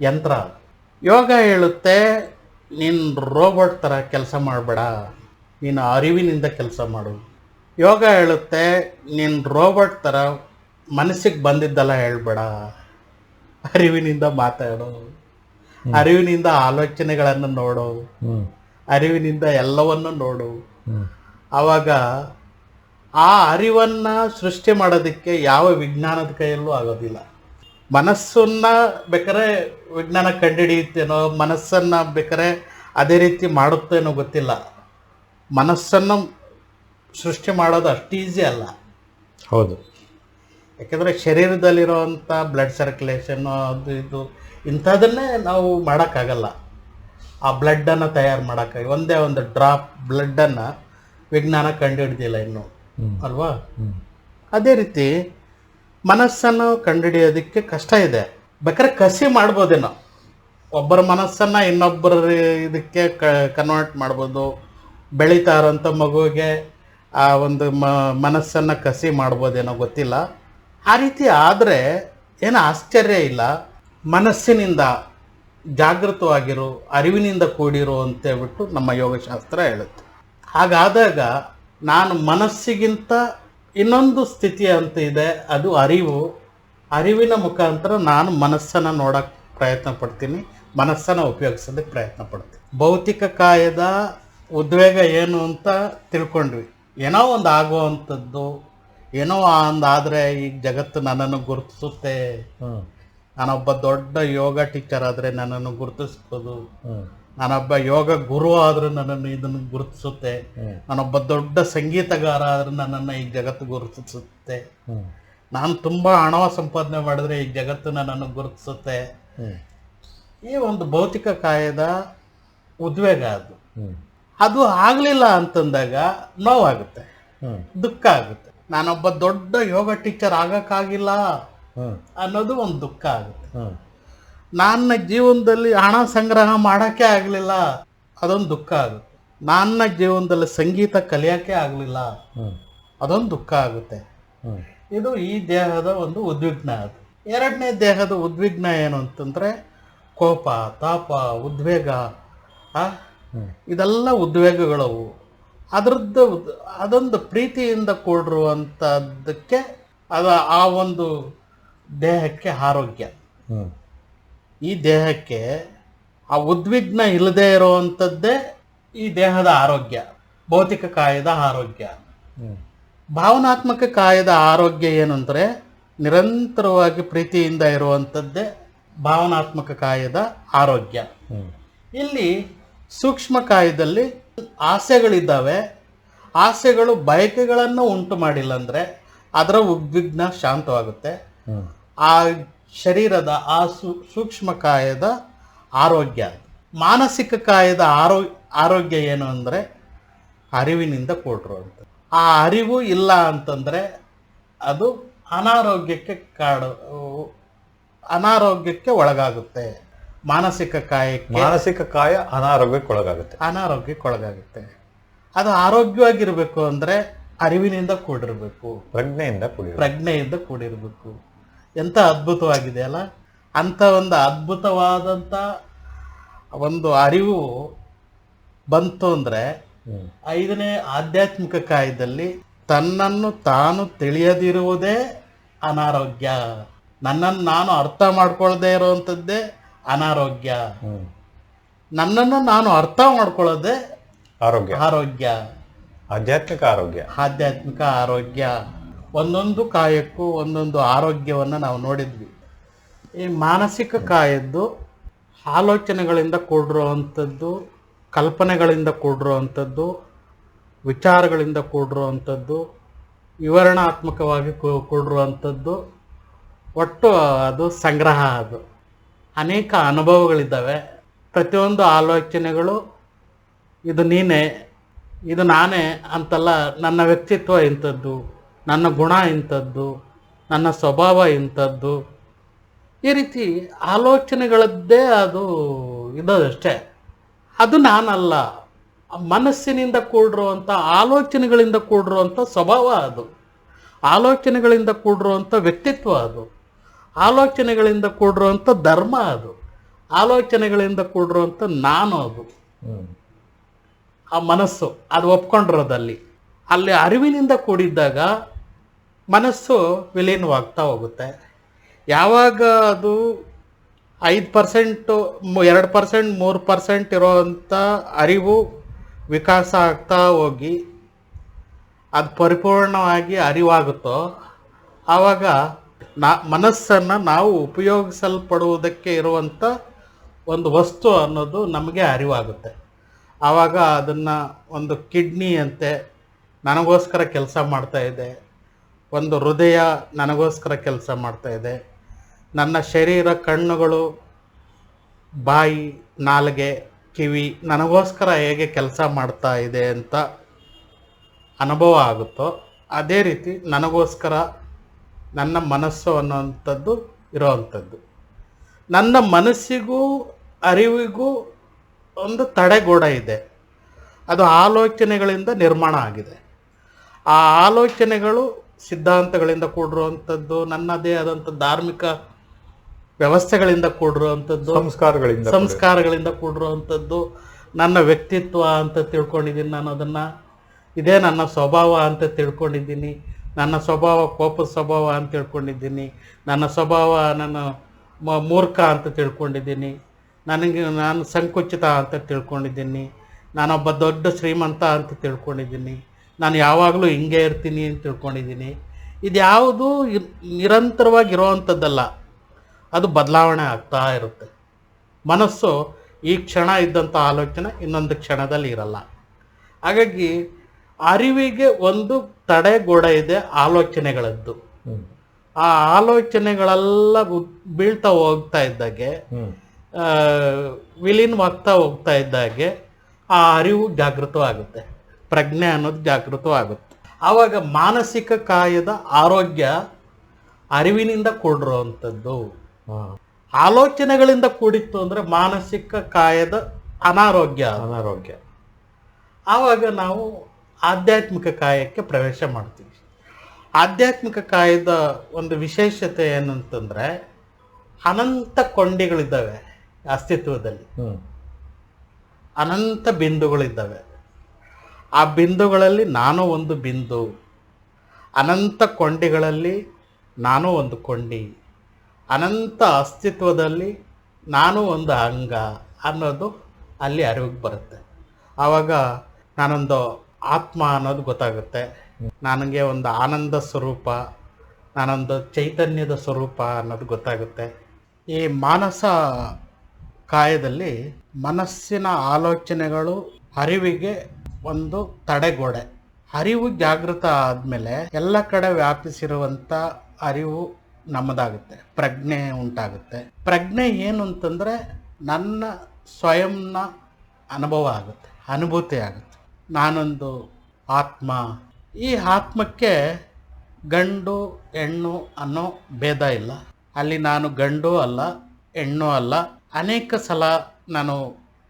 ಯಂತ್ರ. ಯೋಗ ಹೇಳುತ್ತೆ, ನೀನು ರೋಬೋಟ್ ಥರ ಕೆಲಸ ಮಾಡಬೇಡ, ನೀನು ಅರಿವಿನಿಂದ ಕೆಲಸ ಮಾಡು. ಯೋಗ ಹೇಳುತ್ತೆ, ನೀನು ರೋಬೋಟ್ ಥರ ಮನಸ್ಸಿಗೆ ಬಂದಿದ್ದೆಲ್ಲ ಹೇಳ್ಬೇಡ, ಅರಿವಿನಿಂದ ಮಾತಾಡು, ಅರಿವಿನಿಂದ ಆಲೋಚನೆಗಳನ್ನು ನೋಡು, ಅರಿವಿನಿಂದ ಎಲ್ಲವನ್ನು ನೋಡು. ಆವಾಗ ಆ ಅರಿವನ್ನು ಸೃಷ್ಟಿ ಮಾಡೋದಕ್ಕೆ ಯಾವ ವಿಜ್ಞಾನದ ಕೈಯಲ್ಲೂ ಆಗೋದಿಲ್ಲ. ಮನಸ್ಸನ್ನು ಬೇಕಾದ್ರೆ ವಿಜ್ಞಾನ ಕಂಡುಹಿಡಿಯುತ್ತೇನೋ, ಮನಸ್ಸನ್ನು ಬೇಕಾದ್ರೆ ಅದೇ ರೀತಿ ಮಾಡುತ್ತೇನೋ ಗೊತ್ತಿಲ್ಲ. ಮನಸ್ಸನ್ನು ಸೃಷ್ಟಿ ಮಾಡೋದು ಅಷ್ಟು ಈಸಿ ಅಲ್ಲ. ಹೌದು. ಯಾಕೆಂದರೆ ಶರೀರದಲ್ಲಿರೋವಂಥ ಬ್ಲಡ್ ಸರ್ಕ್ಯುಲೇಷನ್ನು ಅದು ಇದು ಇಂಥದನ್ನೇ ನಾವು ಮಾಡೋಕ್ಕಾಗಲ್ಲ. ಆ ಬ್ಲಡ್ಡನ್ನು ತಯಾರು ಮಾಡೋಕ್ಕಾಗಿ ಒಂದೇ ಒಂದು ಡ್ರಾಪ್ ಬ್ಲಡ್ಡನ್ನು ವಿಜ್ಞಾನ ಕಂಡುಹಿಡ್ದಿಲ್ಲ ಇನ್ನೂ, ಅಲ್ವಾ? ಅದೇ ರೀತಿ ಮನಸ್ಸನ್ನು ಕಂಡುಹಿಡಿಯೋದಕ್ಕೆ ಕಷ್ಟ ಇದೆ. ಬೇಕಾದ್ರೆ ಕಸಿ ಮಾಡ್ಬೋದೇನೋ, ಒಬ್ಬರ ಮನಸ್ಸನ್ನು ಇನ್ನೊಬ್ಬರ ಇದಕ್ಕೆ ಕನ್ವರ್ಟ್ ಮಾಡ್ಬೋದು. ಬೆಳೀತಾ ಇರೋಂಥ ಮಗುವಿಗೆ ಆ ಒಂದು ಮನಸ್ಸನ್ನು ಕಸಿ ಮಾಡ್ಬೋದೇನೋ ಗೊತ್ತಿಲ್ಲ. ಆ ರೀತಿ ಆದರೆ ಏನು ಆಶ್ಚರ್ಯ ಇಲ್ಲ. ಮನಸ್ಸಿನಿಂದ ಜಾಗೃತವಾಗಿರು, ಅರಿವಿನಿಂದ ಕೂಡಿರು ಅಂತೇಳ್ಬಿಟ್ಟು ನಮ್ಮ ಯೋಗಶಾಸ್ತ್ರ ಹೇಳುತ್ತೆ. ಹಾಗಾದಾಗ ನಾನು ಮನಸ್ಸಿಗಿಂತ ಇನ್ನೊಂದು ಸ್ಥಿತಿ ಅಂತ ಇದೆ, ಅದು ಅರಿವು. ಅರಿವಿನ ಮುಖಾಂತರ ನಾನು ಮನಸ್ಸನ್ನು ನೋಡೋಕ್ಕೆ ಪ್ರಯತ್ನ ಪಡ್ತೀನಿ, ಮನಸ್ಸನ್ನು ಉಪಯೋಗಿಸೋದಕ್ಕೆ ಪ್ರಯತ್ನ ಪಡ್ತೀನಿ. ಭೌತಿಕ ಕಾಯದ ಉದ್ವೇಗ ಏನು ಅಂತ ತಿಳ್ಕೊಂಡ್ವಿ. ಏನೋ ಒಂದು ಆಗುವಂಥದ್ದು, ಏನೋ ಒಂದು ಆದರೆ ಈಗ ಜಗತ್ತು ನನ್ನನ್ನು ಗುರುತಿಸುತ್ತೆ. ನಾನೊಬ್ಬ ದೊಡ್ಡ ಯೋಗ ಟೀಚರ್ ಆದರೆ ನನ್ನನ್ನು ಗುರುತಿಸ್ಬೋದು, ನಾನೊಬ್ಬ ಯೋಗ ಗುರು ಆದರೂ ನನ್ನನ್ನು ಇದನ್ನು ಗುರುತಿಸುತ್ತೆ, ನಾನೊಬ್ಬ ದೊಡ್ಡ ಸಂಗೀತಗಾರ ಆದರೆ ನನ್ನನ್ನು ಈ ಜಗತ್ತು ಗುರುತಿಸುತ್ತೆ, ನಾನು ತುಂಬ ಹಣ ಸಂಪಾದನೆ ಮಾಡಿದ್ರೆ ಈ ಜಗತ್ತು ನನ್ನನ್ನು ಗುರುತಿಸುತ್ತೆ. ಈ ಒಂದು ಭೌತಿಕ ಕಾಯದ ಉದ್ವೇಗ ಅದು ಆಗಲಿಲ್ಲ ಅಂತಂದಾಗ ನೋವಾಗುತ್ತೆ, ದುಃಖ ಆಗುತ್ತೆ. ನಾನೊಬ್ಬ ದೊಡ್ಡ ಯೋಗ ಟೀಚರ್ ಆಗೋಕ್ಕಾಗಿಲ್ಲ ಅನ್ನೋದು ಒಂದು ದುಃಖ ಆಗುತ್ತೆ. ನನ್ನ ಜೀವನದಲ್ಲಿ ಹಣ ಸಂಗ್ರಹ ಮಾಡೋಕ್ಕೆ ಆಗಲಿಲ್ಲ, ಅದೊಂದು ದುಃಖ ಆಗುತ್ತೆ. ನನ್ನ ಜೀವನದಲ್ಲಿ ಸಂಗೀತ ಕಲಿಯೋಕ್ಕೆ ಆಗಲಿಲ್ಲ, ಅದೊಂದು ದುಃಖ ಆಗುತ್ತೆ. ಇದು ಈ ದೇಹದ ಒಂದು ಉದ್ವಿಗ್ನ. ಅದು ಎರಡನೇ ದೇಹದ ಉದ್ವಿಗ್ನ ಏನು ಅಂತಂದರೆ ಕೋಪ, ತಾಪ, ಉದ್ವೇಗ. ಇದೆಲ್ಲ ಉದ್ವೇಗಗಳವು. ಅದರದ್ದು ಅದೊಂದು ಪ್ರೀತಿಯಿಂದ ಕೂಡಿರುವಂಥದ್ದಕ್ಕೆ ಅದು ಆ ಒಂದು ದೇಹಕ್ಕೆ ಆರೋಗ್ಯ. ಈ ದೇಹಕ್ಕೆ ಆ ಉದ್ವಿಗ್ನ ಇಲ್ಲದೆ ಇರುವಂಥದ್ದೇ ಈ ದೇಹದ ಆರೋಗ್ಯ, ಭೌತಿಕ ಕಾಯದ ಆರೋಗ್ಯ. ಭಾವನಾತ್ಮಕ ಕಾಯದ ಆರೋಗ್ಯ ಏನು ಅಂದರೆ ನಿರಂತರವಾಗಿ ಪ್ರೀತಿಯಿಂದ ಇರುವಂಥದ್ದೇ ಭಾವನಾತ್ಮಕ ಕಾಯದ ಆರೋಗ್ಯ. ಇಲ್ಲಿ ಸೂಕ್ಷ್ಮ ಕಾಯದಲ್ಲಿ ಆಸೆಗಳಿದ್ದಾವೆ. ಆಸೆಗಳು ಬಯಕೆಗಳನ್ನು ಉಂಟು ಮಾಡಿಲ್ಲ ಅಂದರೆ ಅದರ ಉದ್ವಿಗ್ನ ಶಾಂತವಾಗುತ್ತೆ. ಆ ಶರೀರದ ಆ ಸೂಕ್ಷ್ಮ ಕಾಯದ ಆರೋಗ್ಯ. ಮಾನಸಿಕ ಕಾಯದ ಆರೋಗ್ಯ ಏನು ಅಂದರೆ ಅರಿವಿನಿಂದ ಕೂಡಿರುವಂಥದ್ದು. ಆ ಅರಿವು ಇಲ್ಲ ಅಂತಂದರೆ ಅದು ಅನಾರೋಗ್ಯಕ್ಕೆ ಒಳಗಾಗುತ್ತೆ. ಮಾನಸಿಕ ಕಾಯ ಅನಾರೋಗ್ಯಕ್ಕೆ ಒಳಗಾಗುತ್ತೆ. ಅದು ಆರೋಗ್ಯವಾಗಿರಬೇಕು ಅಂದರೆ ಅರಿವಿನಿಂದ ಕೂಡಿರಬೇಕು, ಪ್ರಜ್ಞೆಯಿಂದ ಕೂಡಿರಬೇಕು. ಎಂಥ ಅದ್ಭುತವಾಗಿದೆ ಅಲ್ಲ. ಅಂಥ ಒಂದು ಅದ್ಭುತವಾದಂಥ ಒಂದು ಅರಿವು ಬಂತು ಅಂದರೆ 5ನೇ ಆಧ್ಯಾತ್ಮಿಕ ಕಾಯದಲ್ಲಿ ತನ್ನನ್ನು ತಾನು ತಿಳಿಯದಿರುವುದೇ ಅನಾರೋಗ್ಯ. ನನ್ನನ್ನು ನಾನು ಅರ್ಥ ಮಾಡ್ಕೊಳ್ಳದೆ ಇರುವಂಥದ್ದೇ ಅನಾರೋಗ್ಯ. ನನ್ನನ್ನು ನಾನು ಅರ್ಥ ಮಾಡ್ಕೊಳ್ಳೋದೇ ಆರೋಗ್ಯ, ಆಧ್ಯಾತ್ಮಿಕ ಆರೋಗ್ಯ. ಒಂದೊಂದು ಕಾಯಕ್ಕೂ ಒಂದೊಂದು ಆರೋಗ್ಯವನ್ನು ನಾವು ನೋಡಿದ್ವಿ. ಈ ಮಾನಸಿಕ ಕಾಯದ್ದು ಆಲೋಚನೆಗಳಿಂದ ಕೂಡಿರುವಂಥದ್ದು, ಕಲ್ಪನೆಗಳಿಂದ ಕೂಡಿರುವಂಥದ್ದು, ವಿಚಾರಗಳಿಂದ ಕೂಡಿರುವಂಥದ್ದು, ವಿವರಣಾತ್ಮಕವಾಗಿ ಕೂಡಿರುವಂಥದ್ದು. ಒಟ್ಟು ಅದು ಸಂಗ್ರಹ. ಅದು ಅನೇಕ ಅನುಭವಗಳಿದ್ದಾವೆ. ಪ್ರತಿಯೊಂದು ಆಲೋಚನೆಗಳು ಇದು ನೀನೇ, ಇದು ನಾನೇ ಅಂತಲ್ಲ. ನನ್ನ ವ್ಯಕ್ತಿತ್ವ ಇಂಥದ್ದು, ನನ್ನ ಗುಣ ಇಂಥದ್ದು, ನನ್ನ ಸ್ವಭಾವ ಇಂಥದ್ದು, ಈ ರೀತಿ ಆಲೋಚನೆಗಳದ್ದೇ ಅದು ಇರೋದಷ್ಟೇ. ಅದು ನಾನಲ್ಲ. ಮನಸ್ಸಿನಿಂದ ಕೂಡಿರುವಂಥ ಆಲೋಚನೆಗಳಿಂದ ಕೂಡಿರುವಂಥ ಸ್ವಭಾವ ಅದು, ಆಲೋಚನೆಗಳಿಂದ ಕೂಡಿರುವಂಥ ವ್ಯಕ್ತಿತ್ವ ಅದು. ಆಲೋಚನೆಗಳಿಂದ ಕೂಡಿರುವಂಥ ಧರ್ಮ ಅದು, ಆಲೋಚನೆಗಳಿಂದ ಕೂಡಿರುವಂಥ ನಾನು ಅದು. ಆ ಮನಸ್ಸು ಅದು ಒಪ್ಕೊಂಡಿರೋದಲ್ಲಿ ಅಲ್ಲಿ ಅರಿವಿನಿಂದ ಕೂಡಿದ್ದಾಗ ಮನಸ್ಸು ವಿಲೀನವಾಗ್ತಾ ಹೋಗುತ್ತೆ. ಯಾವಾಗ ಅದು 5%, 2%, 3% ಇರೋವಂಥ ಅರಿವು ವಿಕಾಸ ಆಗ್ತಾ ಹೋಗಿ ಅದು ಪರಿಪೂರ್ಣವಾಗಿ ಅರಿವಾಗುತ್ತೋ ಆವಾಗ ಮನಸ್ಸನ್ನು ನಾವು ಉಪಯೋಗಿಸಲ್ಪಡುವುದಕ್ಕೆ ಇರುವಂಥ ಒಂದು ವಸ್ತು ಅನ್ನೋದು ನಮಗೆ ಅರಿವಾಗುತ್ತೆ. ಆವಾಗ ಅದನ್ನು ಒಂದು ಕಿಡ್ನಿ ಅಂತೆ ನನಗೋಸ್ಕರ ಕೆಲಸ ಮಾಡ್ತಾಯಿದೆ, ಒಂದು ಹೃದಯ ನನಗೋಸ್ಕರ ಕೆಲಸ ಮಾಡ್ತಾಯಿದೆ, ನನ್ನ ಶರೀರ, ಕಣ್ಣುಗಳು, ಬಾಯಿ, ನಾಲಿಗೆ, ಕಿವಿ ನನಗೋಸ್ಕರ ಹೇಗೆ ಕೆಲಸ ಮಾಡ್ತಾ ಇದೆ ಅಂತ ಅನುಭವ ಆಗುತ್ತೋ ಅದೇ ರೀತಿ ನನಗೋಸ್ಕರ ನನ್ನ ಮನಸ್ಸು ಅನ್ನೋವಂಥದ್ದು ಇರೋವಂಥದ್ದು. ನನ್ನ ಮನಸ್ಸಿಗೂ ಅರಿವಿಗೂ ಒಂದು ತಡೆಗೋಡೆ ಇದೆ, ಅದು ಆಲೋಚನೆಗಳಿಂದ ನಿರ್ಮಾಣ ಆಗಿದೆ. ಆ ಆಲೋಚನೆಗಳು ಸಿದ್ಧಾಂತಗಳಿಂದ ಕೂಡಿರುವಂಥದ್ದು, ನನ್ನದೇ ಆದಂಥ ಧಾರ್ಮಿಕ ವ್ಯವಸ್ಥೆಗಳಿಂದ ಕೂಡಿರುವಂಥದ್ದು, ಸಂಸ್ಕಾರಗಳಿಂದ ಕೂಡಿರುವಂಥದ್ದು, ನನ್ನ ವ್ಯಕ್ತಿತ್ವ ಅಂತ ತಿಳ್ಕೊಂಡಿದ್ದೀನಿ ನಾನು. ಅದನ್ನು ಇದೇ ನನ್ನ ಸ್ವಭಾವ ಅಂತ ತಿಳ್ಕೊಂಡಿದ್ದೀನಿ. ನನ್ನ ಸ್ವಭಾವ ಕೋಪದ ಸ್ವಭಾವ ಅಂತ ತಿಳ್ಕೊಂಡಿದ್ದೀನಿ. ನನ್ನ ಸ್ವಭಾವ ನಾನು ಮೂರ್ಖ ಅಂತ ತಿಳ್ಕೊಂಡಿದ್ದೀನಿ. ನಾನು ಸಂಕುಚಿತ ಅಂತ ತಿಳ್ಕೊಂಡಿದ್ದೀನಿ. ನಾನೊಬ್ಬ ದೊಡ್ಡ ಶ್ರೀಮಂತ ಅಂತ ತಿಳ್ಕೊಂಡಿದ್ದೀನಿ. ನಾನು ಯಾವಾಗಲೂ ಹಿಂಗೆ ಇರ್ತೀನಿ ಅಂತ ತಿಳ್ಕೊಂಡಿದ್ದೀನಿ. ಇದ್ಯಾವುದು ನಿರಂತರವಾಗಿರೋವಂಥದ್ದಲ್ಲ, ಅದು ಬದಲಾವಣೆ ಆಗ್ತಾ ಇರುತ್ತೆ. ಮನಸ್ಸು ಈ ಕ್ಷಣ ಇದ್ದಂಥ ಆಲೋಚನೆ ಇನ್ನೊಂದು ಕ್ಷಣದಲ್ಲಿ ಇರಲ್ಲ. ಹಾಗಾಗಿ ಅರಿವಿಗೆ ಒಂದು ತಡೆಗೋಡೆ ಇದೆ ಆಲೋಚನೆಗಳದ್ದು. ಆ ಆಲೋಚನೆಗಳೆಲ್ಲ ಬೀಳ್ತಾ ಹೋಗ್ತಾ ಇದ್ದಾಗೆ, ವಿಲೀನವಾಗ್ತಾ ಹೋಗ್ತಾ ಇದ್ದಾಗೆ ಆ ಅರಿವು ಜಾಗೃತವಾಗುತ್ತೆ, ಪ್ರಜ್ಞೆ ಅನ್ನೋದು ಜಾಗೃತವಾಗುತ್ತೆ. ಆವಾಗ ಮಾನಸಿಕ ಕಾಯದ ಆರೋಗ್ಯ ಅರಿವಿನಿಂದ ಕೂಡಿರುವಂಥದ್ದು. ಆಲೋಚನೆಗಳಿಂದ ಕೂಡಿತ್ತು ಅಂದರೆ ಮಾನಸಿಕ ಕಾಯದ ಅನಾರೋಗ್ಯ. ಆವಾಗ ನಾವು ಆಧ್ಯಾತ್ಮಿಕ ಕಾಯಕ್ಕೆ ಪ್ರವೇಶ ಮಾಡ್ತೀವಿ. ಆಧ್ಯಾತ್ಮಿಕ ಕಾಯದ ಒಂದು ವಿಶೇಷತೆ ಏನಂತಂದರೆ ಅನಂತ ಕೊಂಡಿಗಳಿದ್ದಾವೆ ಅಸ್ತಿತ್ವದಲ್ಲಿ, ಅನಂತ ಬಿಂದುಗಳಿದ್ದಾವೆ. ಆ ಬಿಂದುಗಳಲ್ಲಿ ನಾನು ಒಂದು ಬಿಂದು, ಅನಂತ ಕೊಂಡಿಗಳಲ್ಲಿ ನಾನು ಒಂದು ಕೊಂಡಿ, ಅನಂತ ಅಸ್ತಿತ್ವದಲ್ಲಿ ನಾನು ಒಂದು ಅಂಗ ಅನ್ನೋದು ಅಲ್ಲಿ ಅರಿವಿಗೆ ಬರುತ್ತೆ. ಆವಾಗ ನಾನೊಂದು ಆತ್ಮ ಅನ್ನೋದು ಗೊತ್ತಾಗುತ್ತೆ, ನನಗೆ ಒಂದು ಆನಂದ ಸ್ವರೂಪ, ನಾನೊಂದು ಚೈತನ್ಯದ ಸ್ವರೂಪ ಅನ್ನೋದು ಗೊತ್ತಾಗುತ್ತೆ. ಈ ಮಾನಸ ಕಾಯದಲ್ಲಿ ಮನಸ್ಸಿನ ಆಲೋಚನೆಗಳು ಅರಿವಿಗೆ ಒಂದು ತಡೆಗೋಡೆ. ಅರಿವು ಜಾಗೃತ ಆದಮೇಲೆ ಎಲ್ಲ ಕಡೆ ವ್ಯಾಪಿಸಿರುವಂಥ ಅರಿವು ನಮ್ಮದಾಗುತ್ತೆ, ಪ್ರಜ್ಞೆ ಉಂಟಾಗುತ್ತೆ. ಪ್ರಜ್ಞೆ ಏನು ಅಂತಂದರೆ ನನ್ನ ಸ್ವಯಂನ ಅನುಭವ ಆಗುತ್ತೆ, ಅನುಭೂತಿ ಆಗುತ್ತೆ. ನಾನೊಂದು ಆತ್ಮ. ಈ ಆತ್ಮಕ್ಕೆ ಗಂಡು ಹೆಣ್ಣು ಅನ್ನೋ ಭೇದ ಇಲ್ಲ. ಅಲ್ಲಿ ನಾನು ಗಂಡು ಅಲ್ಲ, ಹೆಣ್ಣು ಅಲ್ಲ. ಅನೇಕ ಸಲ ನಾನು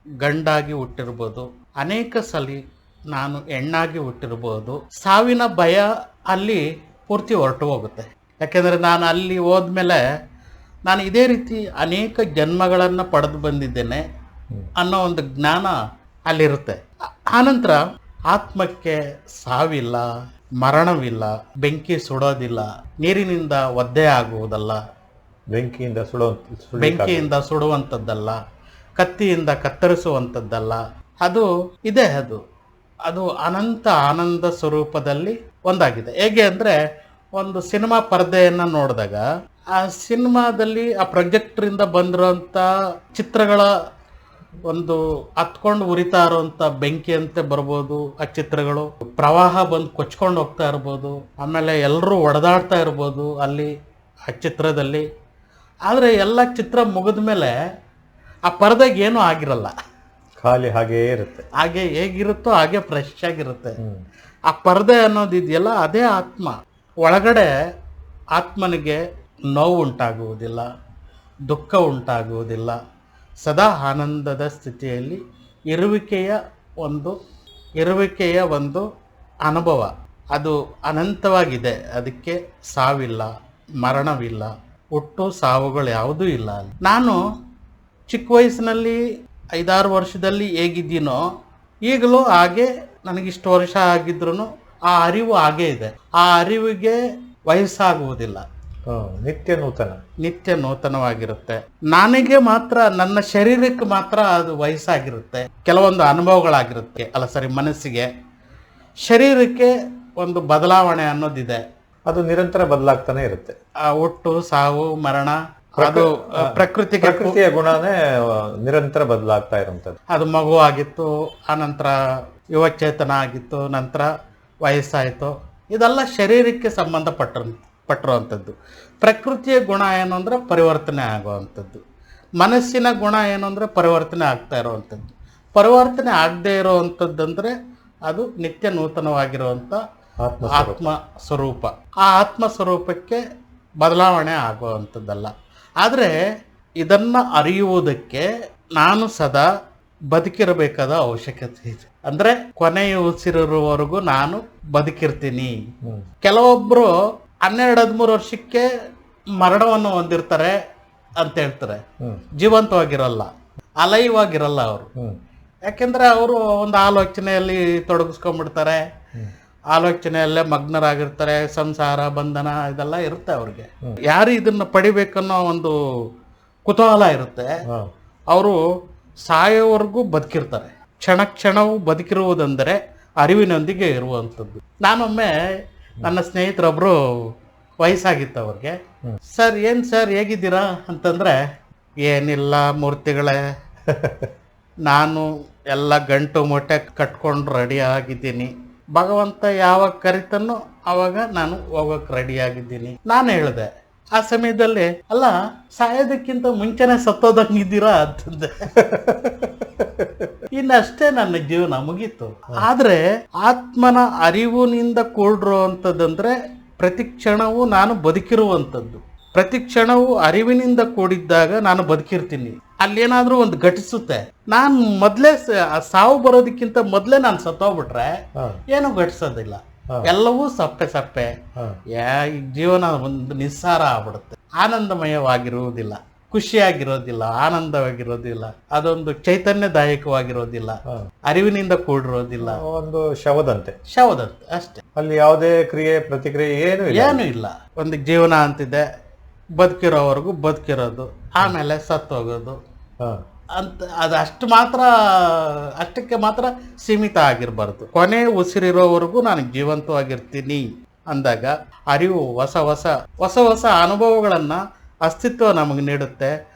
ಗಂಡಾಗಿ ಹುಟ್ಟಿರ್ಬೋದು, ಅನೇಕ ಸಲ ನಾನು ಹೆಣ್ಣಾಗಿ ಹುಟ್ಟಿರ್ಬೋದು. ಸಾವಿನ ಭಯ ಅಲ್ಲಿ ಪೂರ್ತಿ ಹೊರಟು ಹೋಗುತ್ತೆ. ಯಾಕೆಂದರೆ ನಾನು ಅಲ್ಲಿ ಹೋದ್ಮೇಲೆ ನಾನು ಇದೇ ರೀತಿ ಅನೇಕ ಜನ್ಮಗಳನ್ನು ಪಡೆದು ಬಂದಿದ್ದೇನೆ ಅನ್ನೋ ಒಂದು ಜ್ಞಾನ ಅಲ್ಲಿರುತ್ತೆ. ಆನಂತರ ಆತ್ಮಕ್ಕೆ ಸಾವಿಲ್ಲ, ಮರಣವಿಲ್ಲ, ಬೆಂಕಿ ಸುಡೋದಿಲ್ಲ, ನೀರಿನಿಂದ ಒದ್ದೆ ಆಗುವುದಲ್ಲ, ಬೆಂಕಿಯಿಂದ ಸುಡುವಂಥದ್ದಲ್ಲ, ಕತ್ತಿಯಿಂದ ಕತ್ತರಿಸುವಂಥದ್ದಲ್ಲ. ಅದು ಇದೆ, ಅದು ಅನಂತ ಆನಂದ ಸ್ವರೂಪದಲ್ಲಿ ಒಂದಾಗಿದೆ. ಹೇಗೆ ಅಂದರೆ ಒಂದು ಸಿನಿಮಾ ಪರದೆಯನ್ನು ನೋಡಿದಾಗ ಆ ಸಿನಿಮಾದಲ್ಲಿ ಆ ಪ್ರೊಜೆಕ್ಟ್ರಿಂದ ಬಂದಿರೋಂಥ ಚಿತ್ರಗಳ ಒಂದು ಹತ್ಕೊಂಡು ಉರಿತಾ ಇರೋವಂಥ ಬೆಂಕಿಯಂತೆ ಬರ್ಬೋದು. ಆ ಚಿತ್ರಗಳು ಪ್ರವಾಹ ಬಂದು ಕೊಚ್ಕೊಂಡು ಹೋಗ್ತಾ ಇರ್ಬೋದು, ಆಮೇಲೆ ಎಲ್ಲರೂ ಒಡೆದಾಡ್ತಾ ಇರ್ಬೋದು ಅಲ್ಲಿ ಆ ಚಿತ್ರದಲ್ಲಿ. ಆದರೆ ಎಲ್ಲ ಚಿತ್ರ ಮುಗಿದ ಮೇಲೆ ಆ ಪರದೆಗೆ ಏನೂ ಆಗಿರಲ್ಲ, ಖಾಲಿ ಹಾಗೇ ಇರುತ್ತೆ. ಹಾಗೆ ಹೇಗಿರುತ್ತೋ ಹಾಗೆ ಫ್ರೆಶ್ ಆಗಿರುತ್ತೆ. ಆ ಪರದೆ ಅನ್ನೋದಿದೆಯಲ್ಲ ಅದೇ ಆತ್ಮ. ಒಳಗಡೆ ಆತ್ಮನಿಗೆ ನೋವು ಉಂಟಾಗುವುದಿಲ್ಲ, ದುಃಖ ಉಂಟಾಗುವುದಿಲ್ಲ. ಸದಾ ಆನಂದದ ಸ್ಥಿತಿಯಲ್ಲಿ ಇರುವಿಕೆಯ ಒಂದು ಅನುಭವ ಅದು ಅನಂತವಾಗಿದೆ. ಅದಕ್ಕೆ ಸಾವಿಲ್ಲ, ಮರಣವಿಲ್ಲ, ಹುಟ್ಟು ಸಾವುಗಳು ಯಾವುದೂ ಇಲ್ಲ ಅಲ್ಲಿ. ನಾನು ಚಿಕ್ಕ ವಯಸ್ಸಿನಲ್ಲಿ 5-6 ವರ್ಷದಲ್ಲಿ ಹೇಗಿದ್ದೀನೋ ಈಗಲೂ ಹಾಗೆ, ನನಗಿಷ್ಟು ವರ್ಷ ಆಗಿದ್ರು ಆ ಅರಿವು ಹಾಗೇ ಇದೆ. ಆ ಅರಿವಿಗೆ ವಯಸ್ಸಾಗುವುದಿಲ್ಲ, ನಿತ್ಯ ನೂತನವಾಗಿರುತ್ತೆ. ನನಗೆ ಮಾತ್ರ, ನನ್ನ ಶರೀರಕ್ಕೆ ಮಾತ್ರ ಅದು ವಯಸ್ಸಾಗಿರುತ್ತೆ. ಕೆಲವೊಂದು ಅನುಭವಗಳಾಗಿರುತ್ತೆ, ಮನಸ್ಸಿಗೆ, ಶರೀರಕ್ಕೆ ಒಂದು ಬದಲಾವಣೆ ಅನ್ನೋದಿದೆ. ಅದು ನಿರಂತರ ಬದಲಾಗ್ತಾನೆ ಇರುತ್ತೆ. ಆ ಹುಟ್ಟು ಸಾವು ಮರಣ ಅದು ಪ್ರಕೃತಿಯ ಗುಣನೇ ನಿರಂತರ ಬದಲಾಗ್ತಾ ಇರುವಂಥದ್ದು. ಅದು ಮಗು ಆಗಿತ್ತು, ಆನಂತರ ಯುವಚೇತನ ಆಗಿತ್ತು, ನಂತರ ವಯಸ್ಸಾಯಿತು. ಇದೆಲ್ಲ ಶರೀರಕ್ಕೆ ಸಂಬಂಧಪಟ್ಟಿರುವಂಥದ್ದು. ಪ್ರಕೃತಿಯ ಗುಣ ಏನು ಅಂದರೆ ಪರಿವರ್ತನೆ ಆಗುವಂಥದ್ದು. ಮನಸ್ಸಿನ ಗುಣ ಏನು ಅಂದರೆ ಪರಿವರ್ತನೆ ಆಗ್ತಾ ಇರುವಂಥದ್ದು. ಪರಿವರ್ತನೆ ಆಗದೆ ಇರುವಂಥದ್ದು ಅಂದರೆ ಅದು ನಿತ್ಯ ನೂತನವಾಗಿರುವಂಥ ಆತ್ಮ ಸ್ವರೂಪ. ಆ ಆತ್ಮ ಸ್ವರೂಪಕ್ಕೆ ಬದಲಾವಣೆ ಆಗುವಂಥದ್ದಲ್ಲ. ಆದರೆ ಇದನ್ನು ಅರಿಯುವುದಕ್ಕೆ ನಾನು ಸದಾ ಬದುಕಿರಬೇಕಾದ ಅವಶ್ಯಕತೆ ಇದೆ. ಅಂದರೆ ಕೊನೆಯ ಉಸಿರಿರುವವರೆಗೂ ನಾನು ಬದುಕಿರ್ತೀನಿ. ಕೆಲವೊಬ್ಬರು 12-13 ವರ್ಷಕ್ಕೆ ಮರಣವನ್ನು ಹೊಂದಿರ್ತಾರೆ ಅಂತ ಹೇಳ್ತಾರೆ. ಜೀವಂತವಾಗಿರಲ್ಲ, ಅಲೈವಾಗಿರಲ್ಲ ಅವರು. ಯಾಕೆಂದರೆ ಅವರು ಒಂದು ಆಲೋಚನೆಯಲ್ಲಿ ತೊಡಗಿಸ್ಕೊಂಡ್ಬಿಡ್ತಾರೆ, ಆಲೋಚನೆಯಲ್ಲೇ ಮಗ್ನರಾಗಿರ್ತಾರೆ. ಸಂಸಾರ ಬಂಧನ ಇದೆಲ್ಲ ಇರುತ್ತೆ ಅವ್ರಿಗೆ. ಯಾರು ಇದನ್ನು ಪಡಿಬೇಕನ್ನೋ ಒಂದು ಕುತೂಹಲ ಇರುತ್ತೆ, ಅವರು ಸಾಯೋವರೆಗೂ ಬದುಕಿರ್ತಾರೆ. ಕ್ಷಣವೂ ಬದುಕಿರುವುದೆಂದರೆ ಅರಿವಿನೊಂದಿಗೆ ಇರುವಂಥದ್ದು. ನಾನೊಮ್ಮೆ ನನ್ನ ಸ್ನೇಹಿತರೊಬ್ಬರು ವಯಸ್ಸಾಗಿತ್ತು ಅವ್ರಿಗೆ. ಸರ್ ಏನು ಸರ್ ಹೇಗಿದ್ದೀರಾ ಅಂತಂದರೆ, ಏನಿಲ್ಲ ಮೂರ್ತಿಗಳೇ, ನಾನು ಎಲ್ಲ ಗಂಟು ಮೂಟೆ ಕಟ್ಕೊಂಡು ರೆಡಿ ಆಗಿದ್ದೀನಿ. ಭಗವಂತ ಯಾವಾಗ ಕರಿತನೋ ಆವಾಗ ನಾನು ಹೋಗೋಕೆ ರೆಡಿಯಾಗಿದ್ದೀನಿ. ನಾನು ಹೇಳಿದೆ ಆ ಸಮಯದಲ್ಲಿ, ಅಲ್ಲ ಸಾಯೋದಕ್ಕಿಂತ ಮುಂಚೆನೆ ಸತ್ತೋದಂಗಿದ್ದೀರಾ ಅಂತಂದೆ. ಇನ್ನಷ್ಟೇ ನನ್ನ ಜೀವನ ಮುಗೀತು. ಆದ್ರೆ ಆತ್ಮನ ಅರಿವಿನಿಂದ ಕೂಡಿರುವಂಥದ್ದಂದ್ರೆ ಪ್ರತಿ ಕ್ಷಣವೂ ನಾನು ಬದುಕಿರುವಂಥದ್ದು. ಪ್ರತಿ ಕ್ಷಣವೂ ಅರಿವಿನಿಂದ ಕೂಡಿದ್ದಾಗ ನಾನು ಬದುಕಿರ್ತೀನಿ. ಅಲ್ಲೇನಾದ್ರೂ ಒಂದು ಘಟಿಸುತ್ತೆ, ನಾನು ಮೊದಲೇ ಸಾವು ಬರೋದಕ್ಕಿಂತ ಮೊದಲೇ ನಾನು ಸತ್ತೋಗ್ಬಿಟ್ರೆ ಏನೂ ಘಟಿಸೋದಿಲ್ಲ. ಎಲ್ಲವೂ ಸಪ್ಪೆ ಈ ಜೀವನ ಒಂದು ನಿಸ್ಸಾರ ಆಗ್ಬಿಡುತ್ತೆ. ಆನಂದಮಯವಾಗಿರುವುದಿಲ್ಲ, ಖುಷಿಯಾಗಿರೋದಿಲ್ಲ, ಆನಂದವಾಗಿರೋದಿಲ್ಲ, ಅದೊಂದು ಚೈತನ್ಯದಾಯಕವಾಗಿರೋದಿಲ್ಲ, ಅರಿವಿನಿಂದ ಕೂಡಿರೋದಿಲ್ಲ. ಒಂದು ಶವದಂತೆ ಅಷ್ಟೇ. ಅಲ್ಲಿ ಯಾವುದೇ ಕ್ರಿಯೆ ಪ್ರತಿಕ್ರಿಯೆ ಏನು ಇಲ್ಲ. ಒಂದು ಜೀವನ ಅಂತಿದೆ, ಬದುಕಿರೋವರೆಗೂ ಬದುಕಿರೋದು, ಆಮೇಲೆ ಸತ್ತೋಗೋದು ಅಂತ. ಅದು ಅಷ್ಟಕ್ಕೆ ಮಾತ್ರ ಸೀಮಿತ ಆಗಿರಬಾರ್ದು. ಕೊನೆ ಉಸಿರಿರೋವರೆಗೂ ನಾನು ಜೀವಂತವಾಗಿರ್ತೀನಿ ಅಂದಾಗ ಅರಿವು ಹೊಸ ಅನುಭವಗಳನ್ನು ಅಸ್ತಿತ್ವ ನಮಗೆ ನೀಡುತ್ತೆ.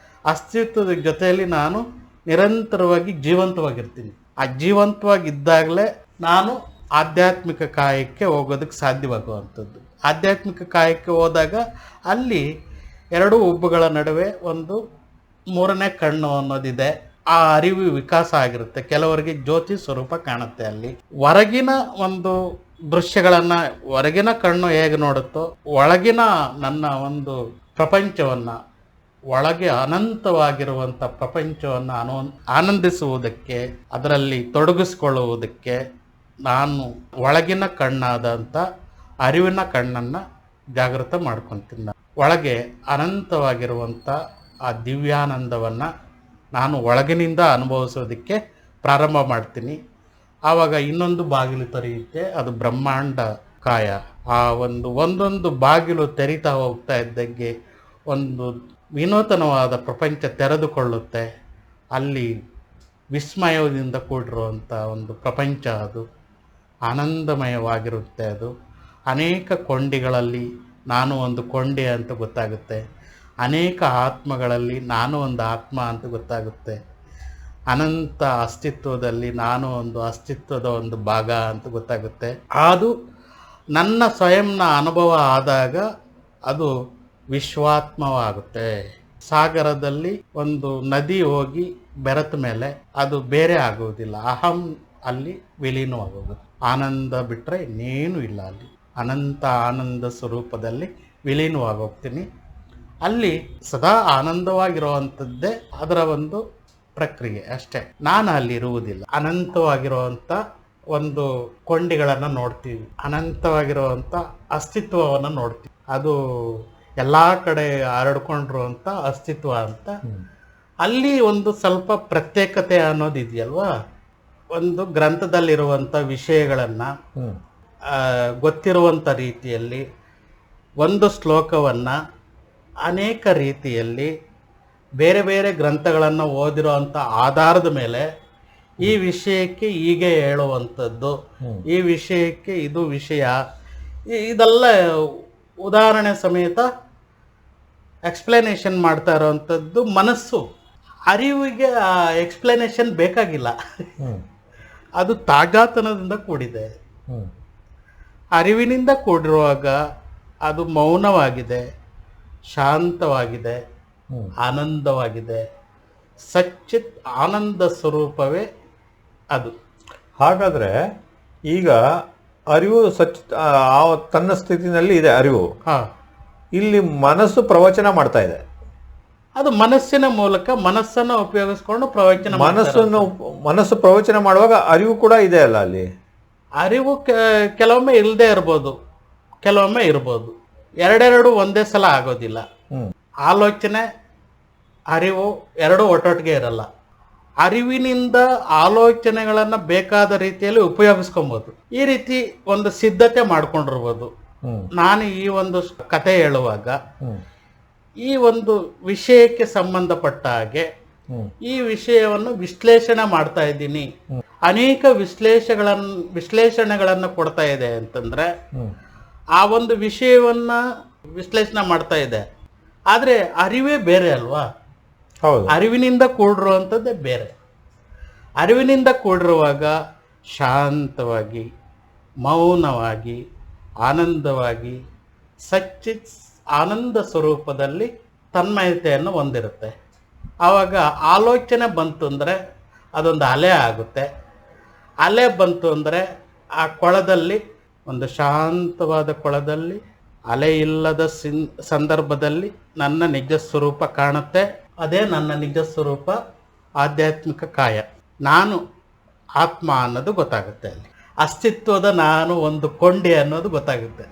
ಅಸ್ತಿತ್ವದ ಜೊತೆಯಲ್ಲಿ ನಾನು ನಿರಂತರವಾಗಿ ಜೀವಂತವಾಗಿರ್ತೀನಿ. ಆ ಜೀವಂತವಾಗಿದ್ದಾಗಲೇ ನಾನು ಆಧ್ಯಾತ್ಮಿಕ ಕಾಯಕ್ಕೆ ಹೋಗೋದಕ್ಕೆ ಸಾಧ್ಯವಾಗುವಂಥದ್ದು. ಆಧ್ಯಾತ್ಮಿಕ ಕಾಯಕ್ಕೆ ಹೋದಾಗ ಅಲ್ಲಿ 2 ಉಬ್ಬುಗಳ ನಡುವೆ ಒಂದು 3ನೇ ಕಣ್ಣು ಅನ್ನೋದಿದೆ. ಆ ಅರಿವು ವಿಕಾಸ ಆಗಿರುತ್ತೆ. ಕೆಲವರಿಗೆ ಜ್ಯೋತಿ ಸ್ವರೂಪ ಕಾಣುತ್ತೆ. ಅಲ್ಲಿ ಹೊರಗಿನ ಒಂದು ದೃಶ್ಯಗಳನ್ನು ಹೊರಗಿನ ಕಣ್ಣು ಹೇಗೆ ನೋಡುತ್ತೋ, ಒಳಗಿನ ನನ್ನ ಒಂದು ಪ್ರಪಂಚವನ್ನು, ಒಳಗೆ ಅನಂತವಾಗಿರುವಂಥ ಪ್ರಪಂಚವನ್ನು ಆನಂದಿಸುವುದಕ್ಕೆ, ಅದರಲ್ಲಿ ತೊಡಗಿಸ್ಕೊಳ್ಳುವುದಕ್ಕೆ ನಾನು ಒಳಗಿನ ಕಣ್ಣಾದಂಥ ಅರಿವಿನ ಕಣ್ಣನ್ನು ಜಾಗೃತ ಮಾಡ್ಕೊತೀನಿ. ಒಳಗೆ ಅನಂತವಾಗಿರುವಂಥ ಆ ದಿವ್ಯಾನಂದವನ್ನು ನಾನು ಒಳಗಿನಿಂದ ಅನುಭವಿಸೋದಕ್ಕೆ ಪ್ರಾರಂಭ ಮಾಡ್ತೀನಿ. ಆವಾಗ ಇನ್ನೊಂದು ಬಾಗಿಲು ತೆರೆಯುತ್ತೆ, ಅದು ಬ್ರಹ್ಮಾಂಡ ಕಾಯ. ಆ ಒಂದೊಂದು ಬಾಗಿಲು ತೆರೀತಾ ಹೋಗ್ತಾ ಇದ್ದಂಗೆ ಒಂದು ವಿನೂತನವಾದ ಪ್ರಪಂಚ ತೆರೆದುಕೊಳ್ಳುತ್ತೆ. ಅಲ್ಲಿ ವಿಸ್ಮಯದಿಂದ ಕೂಡಿರುವಂಥ ಒಂದು ಪ್ರಪಂಚ, ಅದು ಆನಂದಮಯವಾಗಿರುತ್ತೆ. ಅದು ಅನೇಕ ಕೊಂಡಿಗಳಲ್ಲಿ ನಾನು ಒಂದು ಕೊಂಡೆ ಅಂತ ಗೊತ್ತಾಗುತ್ತೆ. ಅನೇಕ ಆತ್ಮಗಳಲ್ಲಿ ನಾನು ಒಂದು ಆತ್ಮ ಅಂತ ಗೊತ್ತಾಗುತ್ತೆ. ಅನಂತ ಅಸ್ತಿತ್ವದಲ್ಲಿ ನಾನು ಒಂದು ಅಸ್ತಿತ್ವದ ಒಂದು ಭಾಗ ಅಂತ ಗೊತ್ತಾಗುತ್ತೆ. ಅದು ನನ್ನ ಸ್ವಯಂನ ಅನುಭವ ಆದಾಗ ಅದು ವಿಶ್ವಾತ್ಮವಾಗುತ್ತೆ. ಸಾಗರದಲ್ಲಿ ಒಂದು ನದಿ ಹೋಗಿ ಬೆರೆತ ಮೇಲೆ ಅದು ಬೇರೆ ಆಗುವುದಿಲ್ಲ. ಅಹಂ ಅಲ್ಲಿ ವಿಲೀನವಾಗೋದು. ಆನಂದ ಬಿಟ್ಟರೆ ಇನ್ನೇನು ಇಲ್ಲ. ಅಲ್ಲಿ ಅನಂತ ಆನಂದ ಸ್ವರೂಪದಲ್ಲಿ ವಿಲೀನವಾಗೋಗ್ತೀನಿ. ಅಲ್ಲಿ ಸದಾ ಆನಂದವಾಗಿರುವಂಥದ್ದೇ ಅದರ ಒಂದು ಪ್ರಕ್ರಿಯೆ ಅಷ್ಟೇ. ನಾನು ಅಲ್ಲಿ ಇರುವುದಿಲ್ಲ. ಅನಂತವಾಗಿರುವಂಥ ಒಂದು ಕೊಂಡಿಗಳನ್ನು ನೋಡ್ತೀವಿ, ಅನಂತವಾಗಿರುವಂಥ ಅಸ್ತಿತ್ವವನ್ನು ನೋಡ್ತೀವಿ. ಅದು ಎಲ್ಲ ಕಡೆ ಹರಡ್ಕೊಂಡಿರುವಂಥ ಅಸ್ತಿತ್ವ ಅಂತ. ಅಲ್ಲಿ ಒಂದು ಸ್ವಲ್ಪ ಪ್ರತ್ಯೇಕತೆ ಅನ್ನೋದು ಇದೆಯಲ್ವಾ, ಒಂದು ಗ್ರಂಥದಲ್ಲಿರುವಂಥ ವಿಷಯಗಳನ್ನು ಗೊತ್ತಿರುವಂಥ ರೀತಿಯಲ್ಲಿ ಒಂದು ಶ್ಲೋಕವನ್ನು ಅನೇಕ ರೀತಿಯಲ್ಲಿ ಬೇರೆ ಬೇರೆ ಗ್ರಂಥಗಳನ್ನು ಓದಿರೋವಂಥ ಆಧಾರದ ಮೇಲೆ ಈ ವಿಷಯಕ್ಕೆ ಹೀಗೆ ಹೇಳುವಂಥದ್ದು, ಈ ವಿಷಯಕ್ಕೆ ಇದು ವಿಷಯ, ಇದೆಲ್ಲ ಉದಾಹರಣೆ ಸಮೇತ ಎಕ್ಸ್ಪ್ಲನೇಷನ್ ಮಾಡ್ತಾ ಇರೋವಂಥದ್ದು ಮನಸ್ಸು. ಅರಿವಿಗೆ ಆ ಎಕ್ಸ್ಪ್ಲನೇಷನ್ ಬೇಕಾಗಿಲ್ಲ, ಅದು ತಾಜಾತನದಿಂದ ಕೂಡಿದೆ. ಅರಿವಿನಿಂದ ಕೂಡಿರುವಾಗ ಅದು ಮೌನವಾಗಿದೆ, ಶಾಂತವಾಗಿದೆ, ಆನಂದವಾಗಿದೆ. ಸಚ್ಚಿತ್ ಆನಂದ ಸ್ವರೂಪವೇ ಅದು. ಹಾಗಾದರೆ ಈಗ ಅರಿವು ತನ್ನ ಸ್ಥಿತಿನಲ್ಲಿ ಇದೆ ಅರಿವು. ಇಲ್ಲಿ ಮನಸ್ಸು ಪ್ರವಚನ ಮಾಡ್ತಾ ಇದೆ. ಅದು ಮನಸ್ಸಿನ ಮೂಲಕ ಮನಸ್ಸನ್ನು ಉಪಯೋಗಿಸ್ಕೊಂಡು ಪ್ರವಚನ. ಮನಸ್ಸು ಪ್ರವಚನ ಮಾಡುವಾಗ ಅರಿವು ಕೂಡ ಇದೆ ಅಲ್ಲ ಅಲ್ಲಿ. ಅರಿವು ಕೆಲವೊಮ್ಮೆ ಇಲ್ಲದೆ ಇರ್ಬೋದು, ಕೆಲವೊಮ್ಮೆ ಇರ್ಬೋದು. ಎರಡೆರಡು ಒಂದೇ ಸಲ ಆಗೋದಿಲ್ಲ. ಆಲೋಚನೆ ಅರಿವು ಎರಡೂ ಒಟ್ಟೊಟ್ಟಿಗೆ ಇರಲ್ಲ. ಅರಿವಿನಿಂದ ಆಲೋಚನೆಗಳನ್ನು ಬೇಕಾದ ರೀತಿಯಲ್ಲಿ ಉಪಯೋಗಿಸ್ಕೊಬೋದು. ಈ ರೀತಿ ಒಂದು ಸಿದ್ಧತೆ ಮಾಡ್ಕೊಂಡಿರ್ಬೋದು. ನಾನು ಈ ಒಂದು ಕತೆ ಹೇಳುವಾಗ ಈ ಒಂದು ವಿಷಯಕ್ಕೆ ಸಂಬಂಧಪಟ್ಟ ಹಾಗೆ ಈ ವಿಷಯವನ್ನು ವಿಶ್ಲೇಷಣೆ ಮಾಡ್ತಾ ಇದ್ದೀನಿ, ಅನೇಕ ವಿಶ್ಲೇಷಣೆಗಳನ್ನು ಕೊಡ್ತಾ ಇದೆ ಅಂತಂದ್ರೆ ಆ ಒಂದು ವಿಷಯವನ್ನ ವಿಶ್ಲೇಷಣೆ ಮಾಡ್ತಾ ಇದೆ. ಆದರೆ ಅರಿವೇ ಬೇರೆ ಅಲ್ವಾ. ಅರಿವಿನಿಂದ ಕೂಡಿರುವಂಥದ್ದೇ ಬೇರೆ. ಅರಿವಿನಿಂದ ಕೂಡಿರುವಾಗ ಶಾಂತವಾಗಿ, ಮೌನವಾಗಿ, ಆನಂದವಾಗಿ, ಸಚ್ಚಿತ್ ಆನಂದ ಸ್ವರೂಪದಲ್ಲಿ ತನ್ಮಯತೆಯನ್ನು ಹೊಂದಿರುತ್ತೆ. ಆವಾಗ ಆಲೋಚನೆ ಬಂತು ಅಂದರೆ ಅದೊಂದು ಅಲೆ ಆಗುತ್ತೆ. ಅಲೆ ಬಂತು ಅಂದರೆ ಆ ಕೊಳದಲ್ಲಿ, ಒಂದು ಶಾಂತವಾದ ಕೊಳದಲ್ಲಿ ಅಲೆ ಇಲ್ಲದ ಸಂದರ್ಭದಲ್ಲಿ ನನ್ನ ನಿಜ ಸ್ವರೂಪ ಕಾಣುತ್ತೆ. ಅದೇ ನನ್ನ ನಿಜ ಸ್ವರೂಪ, ಆಧ್ಯಾತ್ಮಿಕ ಕಾಯ. ನಾನು ಆತ್ಮ ಅನ್ನೋದು ಗೊತ್ತಾಗುತ್ತೆ. ಅಲ್ಲಿ ಅಸ್ತಿತ್ವದ ನಾನು ಒಂದು ಕೊಂಡಿ ಅನ್ನೋದು ಗೊತ್ತಾಗುತ್ತೆ.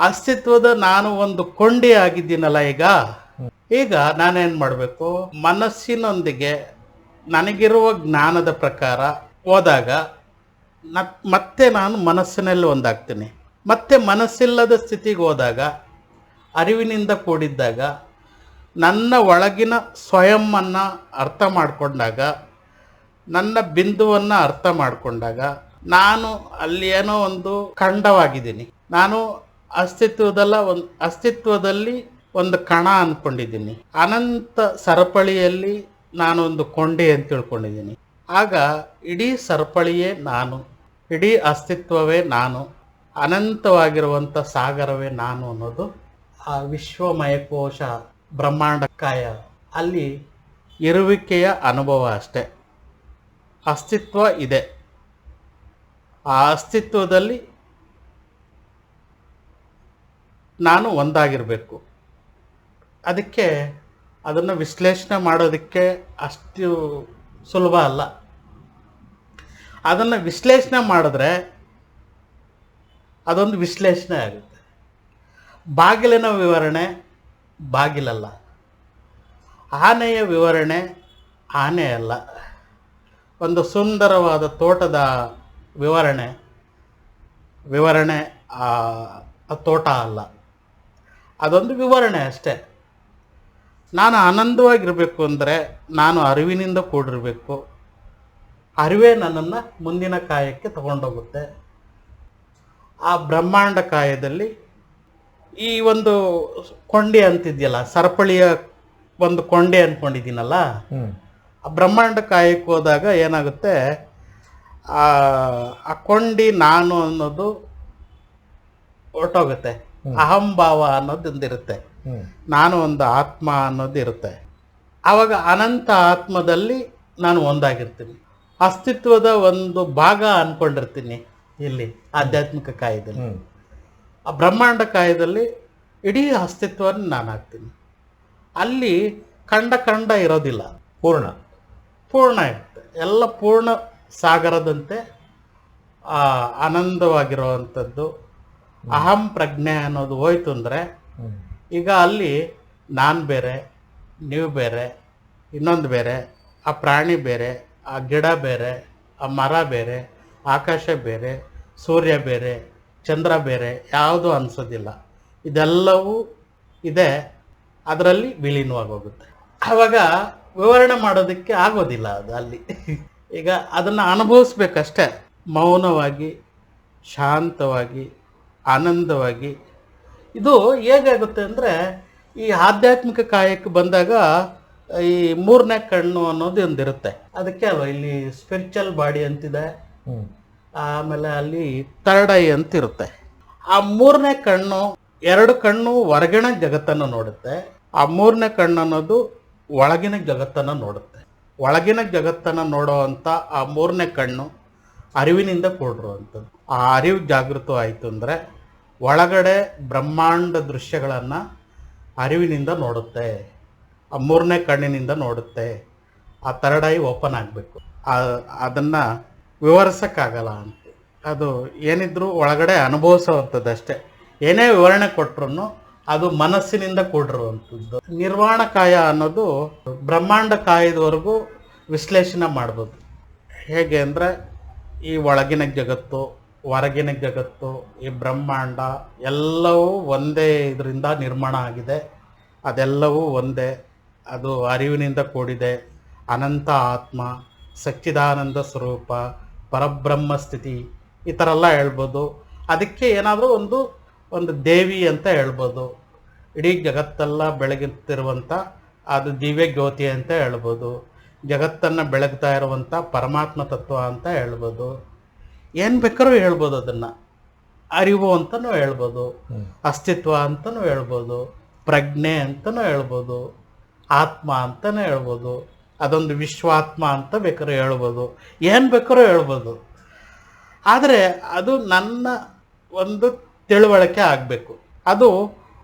ಅಸ್ತಿತ್ವದ ನಾನು ಒಂದು ಕೊಂಡಿ ಆಗಿದ್ದೀನಲ್ಲ ಈಗ ನಾನೇನು ಮಾಡಬೇಕು, ಮನಸ್ಸಿನೊಂದಿಗೆ ನನಗಿರುವ ಜ್ಞಾನದ ಪ್ರಕಾರ ಹೋದಾಗ ಮತ್ತೆ ನಾನು ಮನಸ್ಸಿನಲ್ಲಿ ಒಂದಾಗ್ತೀನಿ. ಮತ್ತೆ ಮನಸ್ಸಿಲ್ಲದ ಸ್ಥಿತಿಗೆ ಹೋದಾಗ, ಅರಿವಿನಿಂದ ಕೂಡಿದ್ದಾಗ, ನನ್ನ ಒಳಗಿನ ಸ್ವಯಂವನ್ನು ಅರ್ಥ ಮಾಡಿಕೊಂಡಾಗ, ನನ್ನ ಬಿಂದುವನ್ನು ಅರ್ಥ ಮಾಡಿಕೊಂಡಾಗ ನಾನು ಅಲ್ಲಿ ಏನೋ ಒಂದು ಖಂಡವಾಗಿದ್ದೀನಿ. ನಾನು ಅಸ್ತಿತ್ವದಲ್ಲಿ ಒಂದು ಕಣ ಅಂದ್ಕೊಂಡಿದ್ದೀನಿ. ಅನಂತ ಸರಪಳಿಯಲ್ಲಿ ನಾನೊಂದು ಕೊಂಡೆ ಅಂತ ತಿಳ್ಕೊಂಡಿದ್ದೀನಿ. ಆಗ ಇಡೀ ಸರಪಳಿಯೇ ನಾನು, ಇಡೀ ಅಸ್ತಿತ್ವವೇ ನಾನು, ಅನಂತವಾಗಿರುವಂಥ ಸಾಗರವೇ ನಾನು ಅನ್ನೋದು ಆ ವಿಶ್ವಮಯ ಕೋಶ ಬ್ರಹ್ಮಾಂಡ ಕಾಯ. ಅಲ್ಲಿ ಇರುವಿಕೆಯ ಅನುಭವ ಅಷ್ಟೆ. ಅಸ್ತಿತ್ವ ಇದೆ. ಆ ಅಸ್ತಿತ್ವದಲ್ಲಿ ನಾನು ಒಂದಾಗಿರಬೇಕು. ಅದಕ್ಕೆ ಅದನ್ನು ವಿಶ್ಲೇಷಣೆ ಮಾಡೋದಕ್ಕೆ ಅಷ್ಟು ಸುಲಭ ಅಲ್ಲ. ಅದನ್ನು ವಿಶ್ಲೇಷಣೆ ಮಾಡಿದ್ರೆ ಅದೊಂದು ವಿಶ್ಲೇಷಣೆ ಆಗುತ್ತೆ. ಬಾಗಿಲಿನ ವಿವರಣೆ ಬಾಗಿಲಲ್ಲ, ಆನೆಯ ವಿವರಣೆ ಆನೆ ಅಲ್ಲ, ಒಂದು ಸುಂದರವಾದ ತೋಟದ ವಿವರಣೆ ಆ ತೋಟ ಅಲ್ಲ. ಅದೊಂದು ವಿವರಣೆ ಅಷ್ಟೇ. ನಾನು ಆನಂದವಾಗಿರಬೇಕು ಅಂದರೆ ನಾನು ಅರಿವಿನಿಂದ ಕೂಡಿರಬೇಕು. ಅರಿವೇ ನನ್ನನ್ನು ಮುಂದಿನ ಕಾಯಕ್ಕೆ ತಗೊಂಡೋಗುತ್ತೆ. ಆ ಬ್ರಹ್ಮಾಂಡ ಕಾಯದಲ್ಲಿ ಈ ಒಂದು ಕೊಂಡೆ ಅಂತಿದೆಯಲ್ಲ, ಸರಪಳಿಯ ಒಂದು ಕೊಂಡೆ ಅಂದ್ಕೊಂಡಿದ್ದೀನಲ್ಲ, ಆ ಬ್ರಹ್ಮಾಂಡ ಕಾಯಕ್ಕೆ ಹೋದಾಗ ಏನಾಗುತ್ತೆ, ಆ ಕೊಂಡಿ ನಾನು ಅನ್ನೋದು ಹೊರಟೋಗುತ್ತೆ. ಅಹಂಭಾವ ಅನ್ನೋದೊಂದಿರುತ್ತೆ, ನಾನು ಒಂದು ಆತ್ಮ ಅನ್ನೋದು ಇರುತ್ತೆ. ಆವಾಗ ಅನಂತ ಆತ್ಮದಲ್ಲಿ ನಾನು ಒಂದಾಗಿರ್ತೀನಿ. ಅಸ್ತಿತ್ವದ ಒಂದು ಭಾಗ ಅಂದ್ಕೊಂಡಿರ್ತೀನಿ ಇಲ್ಲಿ ಆಧ್ಯಾತ್ಮಿಕ ಕಾಯದಲ್ಲಿ. ಆ ಬ್ರಹ್ಮಾಂಡ ಕಾಯದಲ್ಲಿ ಇಡೀ ಅಸ್ತಿತ್ವವನ್ನು ನಾನು ಹಾಕ್ತೀನಿ. ಅಲ್ಲಿ ಖಂಡ ಇರೋದಿಲ್ಲ, ಪೂರ್ಣ ಇರುತ್ತೆ. ಎಲ್ಲ ಪೂರ್ಣ ಸಾಗರದಂತೆ ಆನಂದವಾಗಿರುವಂಥದ್ದು. ಅಹಂ ಪ್ರಜ್ಞೆ ಅನ್ನೋದು ಹೋಯ್ತು ಅಂದರೆ ಈಗ ಅಲ್ಲಿ ನಾನು ಬೇರೆ, ನೀವು ಬೇರೆ, ಇನ್ನೊಂದು ಬೇರೆ, ಆ ಪ್ರಾಣಿ ಬೇರೆ, ಆ ಗಿಡ ಬೇರೆ, ಆ ಮರ ಬೇರೆ, ಆಕಾಶ ಬೇರೆ, ಸೂರ್ಯ ಬೇರೆ, ಚಂದ್ರ ಬೇರೆ, ಯಾವುದೂ ಅನಿಸೋದಿಲ್ಲ. ಇದೆಲ್ಲವೂ ಇದೆ, ಅದರಲ್ಲಿ ವಿಲೀನವಾಗೋಗುತ್ತೆ. ಆವಾಗ ವಿವರಣೆ ಮಾಡೋದಕ್ಕೆ ಆಗೋದಿಲ್ಲ ಅದು ಅಲ್ಲಿ. ಈಗ ಅದನ್ನು ಅನುಭವಿಸ್ಬೇಕಷ್ಟೆ, ಮೌನವಾಗಿ, ಶಾಂತವಾಗಿ, ಆನಂದವಾಗಿ. ಇದು ಹೇಗಾಗುತ್ತೆ ಅಂದರೆ, ಈ ಆಧ್ಯಾತ್ಮಿಕ ಕಾಯಕ್ಕೆ ಬಂದಾಗ ಈ ಮೂರನೇ ಕಣ್ಣು ಅನ್ನೋದು ಒಂದಿರುತ್ತೆ. ಅದಕ್ಕೆ ಅಲ್ವ ಇಲ್ಲಿ ಸ್ಪಿರಿಚುವಲ್ ಬಾಡಿ ಅಂತಿದೆ, ಆಮೇಲೆ ಅಲ್ಲಿ ಥರ್ಡ್ ಐ ಅಂತಿರುತ್ತೆ. ಆ ಮೂರನೇ ಕಣ್ಣು, ಎರಡು ಕಣ್ಣು ಹೊರಗಿನ ಜಗತ್ತನ್ನು ನೋಡುತ್ತೆ, ಆ ಮೂರನೇ ಕಣ್ಣು ಅನ್ನೋದು ಒಳಗಿನ ಜಗತ್ತನ್ನು ನೋಡುತ್ತೆ. ಒಳಗಿನ ಜಗತ್ತನ್ನು ನೋಡೋವಂಥ ಆ ಮೂರನೇ ಕಣ್ಣು ಅರಿವಿನಿಂದ ಕೂಡಿರುವಂಥದ್ದು. ಆ ಅರಿವು ಜಾಗೃತವಾಯಿತು ಅಂದರೆ ಒಳಗಡೆ ಬ್ರಹ್ಮಾಂಡ ದೃಶ್ಯಗಳನ್ನು ಅರಿವಿನಿಂದ ನೋಡುತ್ತೆ, ಆ ಮೂರನೇ ಕಣ್ಣಿನಿಂದ ನೋಡುತ್ತೆ. ಆ ಥರ್ಡ್ ಐ ಓಪನ್ ಆಗಬೇಕು. ಅದನ್ನು ವಿವರಿಸೋಕ್ಕಾಗಲ್ಲ ಅಂತ. ಅದು ಏನಿದ್ರೂ ಒಳಗಡೆ ಅನುಭವಿಸೋವಂಥದ್ದು ಅಷ್ಟೇ. ಏನೇ ವಿವರಣೆ ಕೊಟ್ಟರು ಅದು ಮನಸ್ಸಿನಿಂದ ಕೂಡಿರುವಂಥದ್ದು. ನಿರ್ವಾಣ ಕಾಯ ಅನ್ನೋದು ಬ್ರಹ್ಮಾಂಡ ಕಾಯದವರೆಗೂ ವಿಶ್ಲೇಷಣೆ ಮಾಡ್ಬೋದು. ಹೇಗೆ ಅಂದರೆ, ಈ ಒಳಗಿನ ಜಗತ್ತು, ಹೊರಗಿನ ಜಗತ್ತು, ಈ ಬ್ರಹ್ಮಾಂಡ ಎಲ್ಲವೂ ಒಂದೇ ಇದರಿಂದ ನಿರ್ಮಾಣ ಆಗಿದೆ. ಅದೆಲ್ಲವೂ ಒಂದೇ, ಅದು ಅರಿವಿನಿಂದ ಕೂಡಿದೆ. ಅನಂತ ಆತ್ಮ, ಸಚ್ಚಿದಾನಂದ ಸ್ವರೂಪ, ಪರಬ್ರಹ್ಮ ಸ್ಥಿತಿ, ಈ ಥರ ಎಲ್ಲ ಹೇಳ್ಬೋದು. ಅದಕ್ಕೆ ಏನಾದರೂ ಒಂದು ದೇವಿ ಅಂತ ಹೇಳ್ಬೋದು. ಇಡೀ ಜಗತ್ತೆಲ್ಲ ಬೆಳಗುತ್ತಿರುವಂಥ ಅದು ದಿವ್ಯ ಜ್ಯೋತಿ ಅಂತ ಹೇಳ್ಬೋದು. ಜಗತ್ತನ್ನು ಬೆಳಗ್ತಾ ಇರುವಂಥ ಪರಮಾತ್ಮ ತತ್ವ ಅಂತ ಹೇಳ್ಬೋದು. ಏನು ಬೇಕಾದ್ರೂ ಹೇಳ್ಬೋದು. ಅದನ್ನು ಅರಿವು ಅಂತಲೂ ಹೇಳ್ಬೋದು, ಅಸ್ತಿತ್ವ ಅಂತಲೂ ಹೇಳ್ಬೋದು, ಪ್ರಜ್ಞೆ ಅಂತಲೂ ಹೇಳ್ಬೋದು, ಆತ್ಮ ಅಂತಲೂ ಹೇಳ್ಬೋದು, ಅದೊಂದು ವಿಶ್ವಾತ್ಮ ಅಂತ ಬೇಕಾದ್ರೂ ಹೇಳ್ಬೋದು, ಏನು ಬೇಕಾದ್ರೂ ಹೇಳ್ಬೋದು. ಆದರೆ ಅದು ನನ್ನ ಒಂದು ತಿಳುವಳಿಕೆ ಆಗಬೇಕು. ಅದು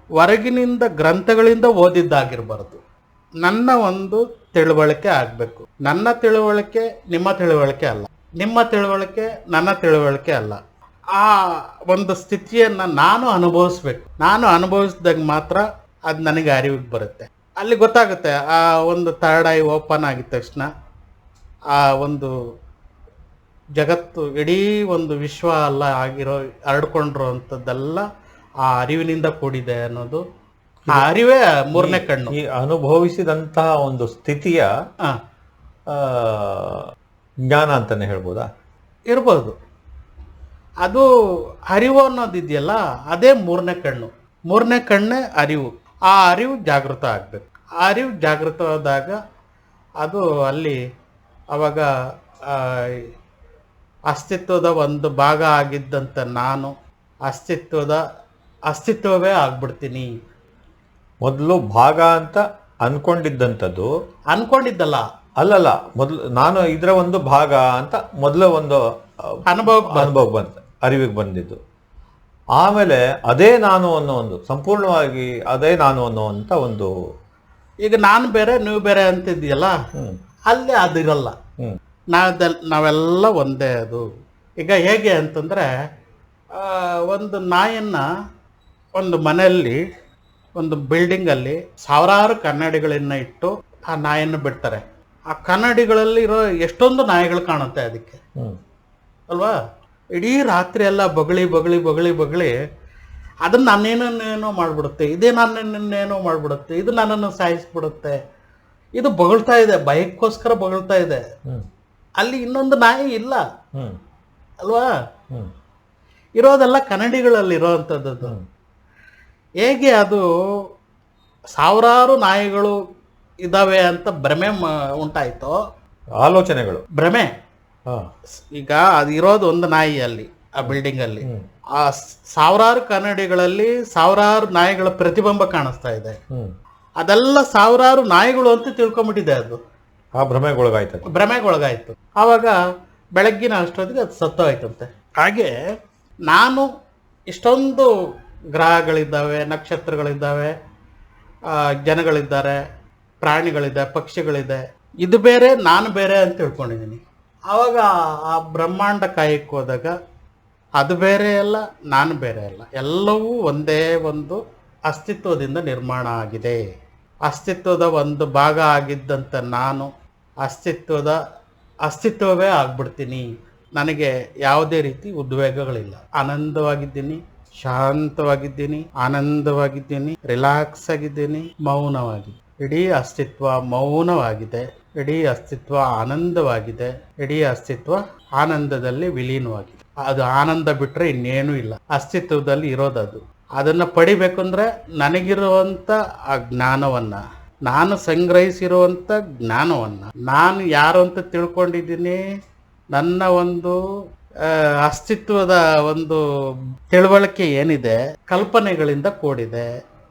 ಹೊರಗಿನಿಂದ ಗ್ರಂಥಗಳಿಂದ ಓದಿದ್ದಾಗಿರಬಾರ್ದು. ನನ್ನ ಒಂದು ತಿಳುವಳಿಕೆ ಆಗಬೇಕು. ನನ್ನ ತಿಳುವಳಿಕೆ ನಿಮ್ಮ ತಿಳುವಳಿಕೆ ಅಲ್ಲ, ನಿಮ್ಮ ತಿಳುವಳಿಕೆ ನನ್ನ ತಿಳುವಳಿಕೆ ಅಲ್ಲ. ಆ ಒಂದು ಸ್ಥಿತಿಯನ್ನು ನಾನು ಅನುಭವಿಸ್ಬೇಕು. ನಾನು ಅನುಭವಿಸಿದಾಗ ಮಾತ್ರ ಅದು ನನಗೆ ಅರಿವಿಗೆ ಬರುತ್ತೆ. ಅಲ್ಲಿ ಗೊತ್ತಾಗುತ್ತೆ. ಆ ಒಂದು ಥರ್ಡ್ ಐ ಓಪನ್ ಆಗಿದ ತಕ್ಷಣ ಆ ಒಂದು ಜಗತ್ತು, ಇಡೀ ಒಂದು ವಿಶ್ವ ಅಲ್ಲ ಆಗಿರೋ ಹರಡ್ಕೊಂಡಿರೋವಂಥದ್ದೆಲ್ಲ ಆ ಅರಿವಿನಿಂದ ಕೂಡಿದೆ ಅನ್ನೋದು, ಆ ಅರಿವೇ ಮೂರನೇ ಕಣ್ಣು. ಈ ಅನುಭವಿಸಿದಂತಹ ಒಂದು ಸ್ಥಿತಿಯ ಜ್ಞಾನ ಅಂತಾನೆ ಹೇಳ್ಬೋದಾ? ಇರ್ಬೋದು. ಅದು ಅರಿವು ಅನ್ನೋದಿದೆಯಲ್ಲ, ಅದೇ ಮೂರನೇ ಕಣ್ಣು. ಮೂರನೇ ಕಣ್ಣೇ ಅರಿವು. ಆ ಅರಿವು ಜಾಗೃತ ಆಗಬೇಕು. ಆ ಅರಿವು ಜಾಗೃತವಾದಾಗ ಅದು ಅಲ್ಲಿ ಆವಾಗ ಅಸ್ತಿತ್ವದ ಒಂದು ಭಾಗ ಆಗಿದ್ದಂಥ ನಾನು ಅಸ್ತಿತ್ವವೇ ಆಗ್ಬಿಡ್ತೀನಿ. ಮೊದಲು ಭಾಗ ಅಂತ ಅನ್ಕೊಂಡಿದ್ದಂಥದ್ದು ಅನ್ಕೊಂಡಿದ್ದಲ್ಲ, ಅಲ್ಲಲ್ಲ, ಮೊದಲು ನಾನು ಇದರ ಒಂದು ಭಾಗ ಅಂತ ಮೊದಲು ಒಂದು ಅನುಭವ ಬಂತ, ಅರಿವಿಗೆ ಬಂದಿದ್ದು. ಆಮೇಲೆ ಅದೇ ನಾನು ಅನ್ನೋ ಒಂದು ಸಂಪೂರ್ಣವಾಗಿ ಅದೇ ನಾನು ಅನ್ನೋವಂಥ ಒಂದು, ಈಗ ನಾನು ಬೇರೆ ನೀವು ಬೇರೆ ಅಂತಿದೆಯಲ್ಲ, ಅಲ್ಲಿ ಅದಿರಲ್ಲ. ನಾವೆಲ್ಲ ಒಂದೇ. ಅದು ಈಗ ಹೇಗೆ ಅಂತಂದರೆ, ಒಂದು ನಾಯನ್ನು ಒಂದು ಮನೆಯಲ್ಲಿ, ಒಂದು ಬಿಲ್ಡಿಂಗಲ್ಲಿ ಸಾವಿರಾರು ಕನ್ನಡಿಗಳನ್ನ ಇಟ್ಟು ಆ ನಾಯನ್ನು ಬಿಡ್ತಾರೆ. ಆ ಕನ್ನಡಿಗಳಲ್ಲಿ ಇರೋ ಎಷ್ಟೊಂದು ನಾಯಿಗಳು ಕಾಣುತ್ತೆ ಅದಕ್ಕೆ ಅಲ್ವಾ? ಇಡೀ ರಾತ್ರಿ ಎಲ್ಲ ಬಗಳಿ ಬಗಳಿ ಬಗಳಿ ಬಗಳಿ ಅದನ್ನು ನನ್ನೇನೇನೋ ಮಾಡಿಬಿಡುತ್ತೆ, ಇದೇ ನನ್ನೇನೋ ಮಾಡಿಬಿಡುತ್ತೆ, ಇದು ನನ್ನನ್ನು ಸಾಯಿಸ್ಬಿಡುತ್ತೆ. ಇದು ಬಗಳ್ತಾ ಇದೆ, ಭಯಕ್ಕೋಸ್ಕರ ಬಗಳ್ತಾ ಇದೆ. ಅಲ್ಲಿ ಇನ್ನೊಂದು ನಾಯಿ ಇಲ್ಲ ಅಲ್ವಾ? ಇರೋದೆಲ್ಲ ಕನ್ನಡಿಗಳಲ್ಲಿ ಇರೋವಂಥದ್ದು. ಹೇಗೆ ಅದು ಸಾವಿರಾರು ನಾಯಿಗಳು ಇದ್ದಾವೆ ಅಂತ ಭ್ರಮೆ ಉಂಟಾಯ್ತೋ, ಆಲೋಚನೆಗಳು, ಭ್ರಮೆ. ಈಗ ಅದು ಇರೋದು ಒಂದು ನಾಯಿ ಅಲ್ಲಿ ಆ ಬಿಲ್ಡಿಂಗಲ್ಲಿ, ಆ ಸಾವಿರಾರು ಕನ್ನಡಿಗಳಲ್ಲಿ ಸಾವಿರಾರು ನಾಯಿಗಳ ಪ್ರತಿಬಿಂಬ ಕಾಣಿಸ್ತಾ ಇದೆ. ಅದೆಲ್ಲ ಸಾವಿರಾರು ನಾಯಿಗಳು ಅಂತ ತಿಳ್ಕೊಂಬಿಟ್ಟಿದೆ. ಅದು ಆ ಭ್ರಮೆಗೊಳಗಾಯ್ತು. ಆವಾಗ ಬೆಳಗ್ಗಿನ ಅಷ್ಟೊತ್ತಿಗೆ ಅದು ಸತ್ತೋಯ್ತಂತೆ. ಹಾಗೆ ನಾನು ಇಷ್ಟೊಂದು ಗ್ರಹಗಳಿದ್ದಾವೆ, ನಕ್ಷತ್ರಗಳಿದ್ದಾವೆ, ಜನಗಳಿದ್ದಾರೆ, ಪ್ರಾಣಿಗಳಿದೆ, ಪಕ್ಷಿಗಳಿದೆ, ಇದು ಬೇರೆ ನಾನು ಬೇರೆ ಅಂತ ತಿಳ್ಕೊಂಡಿದ್ದೀನಿ. ಆವಾಗ ಆ ಬ್ರಹ್ಮಾಂಡ ಕಾಯಕ್ಕೆ ಹೋದಾಗ ಅದು ಬೇರೆ ಅಲ್ಲ, ನಾನು ಬೇರೆ ಅಲ್ಲ, ಎಲ್ಲವೂ ಒಂದೇ ಒಂದು ಅಸ್ತಿತ್ವದಿಂದ ನಿರ್ಮಾಣ ಆಗಿದೆ. ಅಸ್ತಿತ್ವದ ಒಂದು ಭಾಗ ಆಗಿದ್ದಂಥ ನಾನು ಅಸ್ತಿತ್ವವೇ ಆಗ್ಬಿಡ್ತೀನಿ. ನನಗೆ ಯಾವುದೇ ರೀತಿ ಉದ್ವೇಗಗಳಿಲ್ಲ. ಆನಂದವಾಗಿದ್ದೀನಿ, ಶಾಂತವಾಗಿದ್ದೀನಿ, ಆನಂದವಾಗಿದ್ದೀನಿ, ರಿಲ್ಯಾಕ್ಸ್ ಆಗಿದ್ದೀನಿ, ಮೌನವಾಗಿ. ಇಡೀ ಅಸ್ತಿತ್ವ ಮೌನವಾಗಿದೆ, ಇಡೀ ಅಸ್ತಿತ್ವ ಆನಂದವಾಗಿದೆ, ಇಡೀ ಅಸ್ತಿತ್ವ ಆನಂದದಲ್ಲಿ ವಿಲೀನವಾಗಿದೆ. ಅದು ಆನಂದ ಬಿಟ್ಟರೆ ಇನ್ನೇನೂ ಇಲ್ಲ. ಅಸ್ತಿತ್ವದಲ್ಲಿ ಇರೋದದು. ಅದನ್ನು ಪಡಿಬೇಕಂದ್ರೆ ನನಗಿರುವಂಥ ಆ ಜ್ಞಾನವನ್ನು, ನಾನು ಸಂಗ್ರಹಿಸಿರುವಂಥ ಜ್ಞಾನವನ್ನು, ನಾನು ಯಾರು ಅಂತ ತಿಳ್ಕೊಂಡಿದ್ದೀನಿ, ನನ್ನ ಒಂದು ಅಸ್ತಿತ್ವದ ಒಂದು ತಿಳುವಳಿಕೆ ಏನಿದೆ, ಕಲ್ಪನೆಗಳಿಂದ ಕೂಡಿದೆ.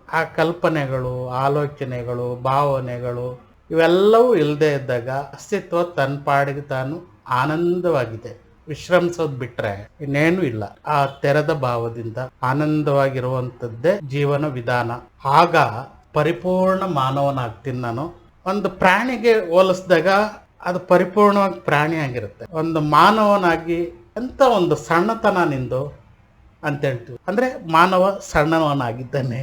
ಆ ಕಲ್ಪನೆಗಳು, ಆಲೋಚನೆಗಳು, ಭಾವನೆಗಳು ಇವೆಲ್ಲವೂ ಇಲ್ಲದೆ ಇದ್ದಾಗ ಅಸ್ತಿತ್ವ ತನ್ನ ಪಾಡಿಗೆ ತಾನು ಆನಂದವಾಗಿದೆ. ವಿಶ್ರಮಿಸೋದು ಬಿಟ್ರೆ ಇನ್ನೇನು ಇಲ್ಲ. ಆ ತೆರೆದ ಭಾವದಿಂದ ಆನಂದವಾಗಿರುವಂಥದ್ದೇ ಜೀವನ ವಿಧಾನ. ಆಗ ಪರಿಪೂರ್ಣ ಮಾನವನಾಗ್ತೀನಿ ನಾನು. ಒಂದು ಪ್ರಾಣಿಗೆ ಹೋಲಿಸಿದಾಗ ಅದು ಪರಿಪೂರ್ಣವಾಗಿ ಪ್ರಾಣಿ ಆಗಿರುತ್ತೆ. ಒಂದು ಮಾನವನಾಗಿ ಅಂತ ಒಂದು ಸಣ್ಣತನ ನಿಂದು ಅಂತ ಹೇಳ್ತೀವಿ. ಅಂದರೆ ಮಾನವ ಸಣ್ಣವನಾಗಿದ್ದಾನೆ,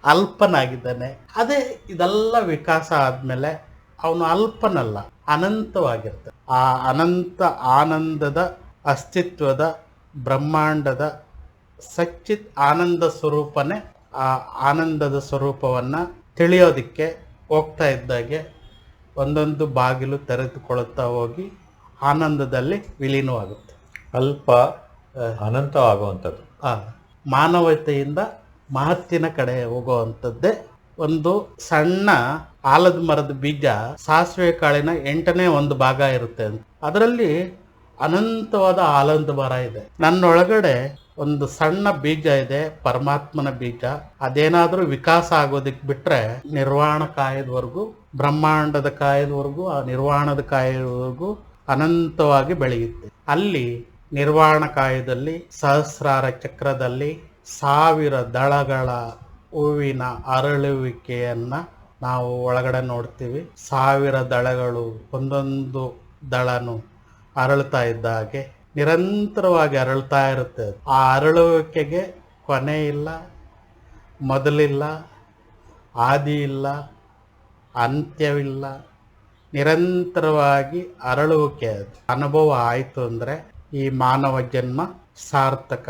ಅಲ್ಪನಾಗಿದ್ದಾನೆ. ಅದೇ ಇದೆಲ್ಲ ವಿಕಾಸ ಆದಮೇಲೆ ಅವನು ಅಲ್ಪನಲ್ಲ, ಅನಂತವಾಗಿರ್ತಾನೆ. ಆ ಅನಂತ ಆನಂದದ ಅಸ್ತಿತ್ವದ ಬ್ರಹ್ಮಾಂಡದ ಸಚ್ಚಿತ್ ಆನಂದ ಸ್ವರೂಪನೇ. ಆ ಆನಂದದ ಸ್ವರೂಪವನ್ನು ತಿಳಿಯೋದಕ್ಕೆ ಹೋಗ್ತಾ ಇದ್ದಾಗೆ ಒಂದೊಂದು ಬಾಗಿಲು ತೆರೆದುಕೊಳ್ಳುತ್ತಾ ಹೋಗಿ ಆನಂದದಲ್ಲಿ ವಿಲೀನವಾಗುತ್ತೆ. ಅಲ್ಪ ಅನಂತ ಆಗುವಂಥದ್ದು. ಮಾನವತೆಯಿಂದ ಮಹತ್ತಿನ ಕಡೆ ಹೋಗುವಂಥದ್ದೇ. ಒಂದು ಸಣ್ಣ ಆಲದ ಮರದ ಬೀಜ ಸಾಸಿವೆ ಕಾಳಿನ 8ನೇ ಒಂದು ಭಾಗ ಇರುತ್ತೆ ಅಂತ. ಅದರಲ್ಲಿ ಅನಂತವಾದ ಆಲದ ಮರ ಇದೆ. ನನ್ನೊಳಗಡೆ ಒಂದು ಸಣ್ಣ ಬೀಜ ಇದೆ, ಪರಮಾತ್ಮನ ಬೀಜ. ಅದೇನಾದರೂ ವಿಕಾಸ ಆಗೋದಕ್ಕೆ ಬಿಟ್ರೆ ನಿರ್ವಾಣ ಕಾಯದವರೆಗೂ, ಬ್ರಹ್ಮಾಂಡದ ಕಾಯದವರೆಗೂ, ಆ ನಿರ್ವಾಣದ ಕಾಯದವರೆಗೂ ಅನಂತವಾಗಿ ಬೆಳೆಯುತ್ತೆ. ಅಲ್ಲಿ ನಿರ್ವಾಣ ಕಾಯದಲ್ಲಿ ಸಹಸ್ರಾರ ಚಕ್ರದಲ್ಲಿ 1000 ದಳಗಳ ಹೂವಿನ ಅರಳುವಿಕೆಯನ್ನು ನಾವು ಒಳಗಡೆ ನೋಡ್ತೀವಿ. 1000 ದಳಗಳು ಒಂದೊಂದು ದಳನು ಅರಳ್ತಾ ಇದ್ದ ಹಾಗೆ ನಿರಂತರವಾಗಿ ಅರಳ್ತಾ ಇರುತ್ತೆ. ಆ ಅರಳುವಿಕೆಗೆ ಕೊನೆ ಇಲ್ಲ, ಮೊದಲಿಲ್ಲ, ಆದಿ ಇಲ್ಲ, ಅಂತ್ಯವಿಲ್ಲ. ನಿರಂತರವಾಗಿ ಅರಳುವಿಕೆ ಅನುಭವ ಆಯಿತು ಅಂದರೆ ಈ ಮಾನವ ಜನ್ಮ ಸಾರ್ಥಕ.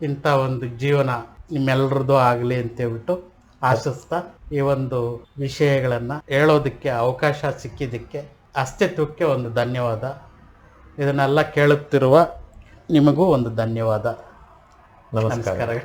ಇಂಥ ಒಂದು ಜೀವನ ನಿಮ್ಮೆಲ್ಲರದ್ದು ಆಗಲಿ ಅಂತೇಳ್ಬಿಟ್ಟು ಆಶಿಸ್ತಾ ಈ ಒಂದು ವಿಷಯಗಳನ್ನು ಹೇಳೋದಕ್ಕೆ ಅವಕಾಶ ಸಿಕ್ಕಿದ್ದಕ್ಕೆ ಅಸ್ತಿತ್ವಕ್ಕೆ ಒಂದು ಧನ್ಯವಾದ. ಇದನ್ನೆಲ್ಲ ಕೇಳುತ್ತಿರುವ ನಿಮಗೂ ಒಂದು ಧನ್ಯವಾದ. ನಮಸ್ಕಾರ.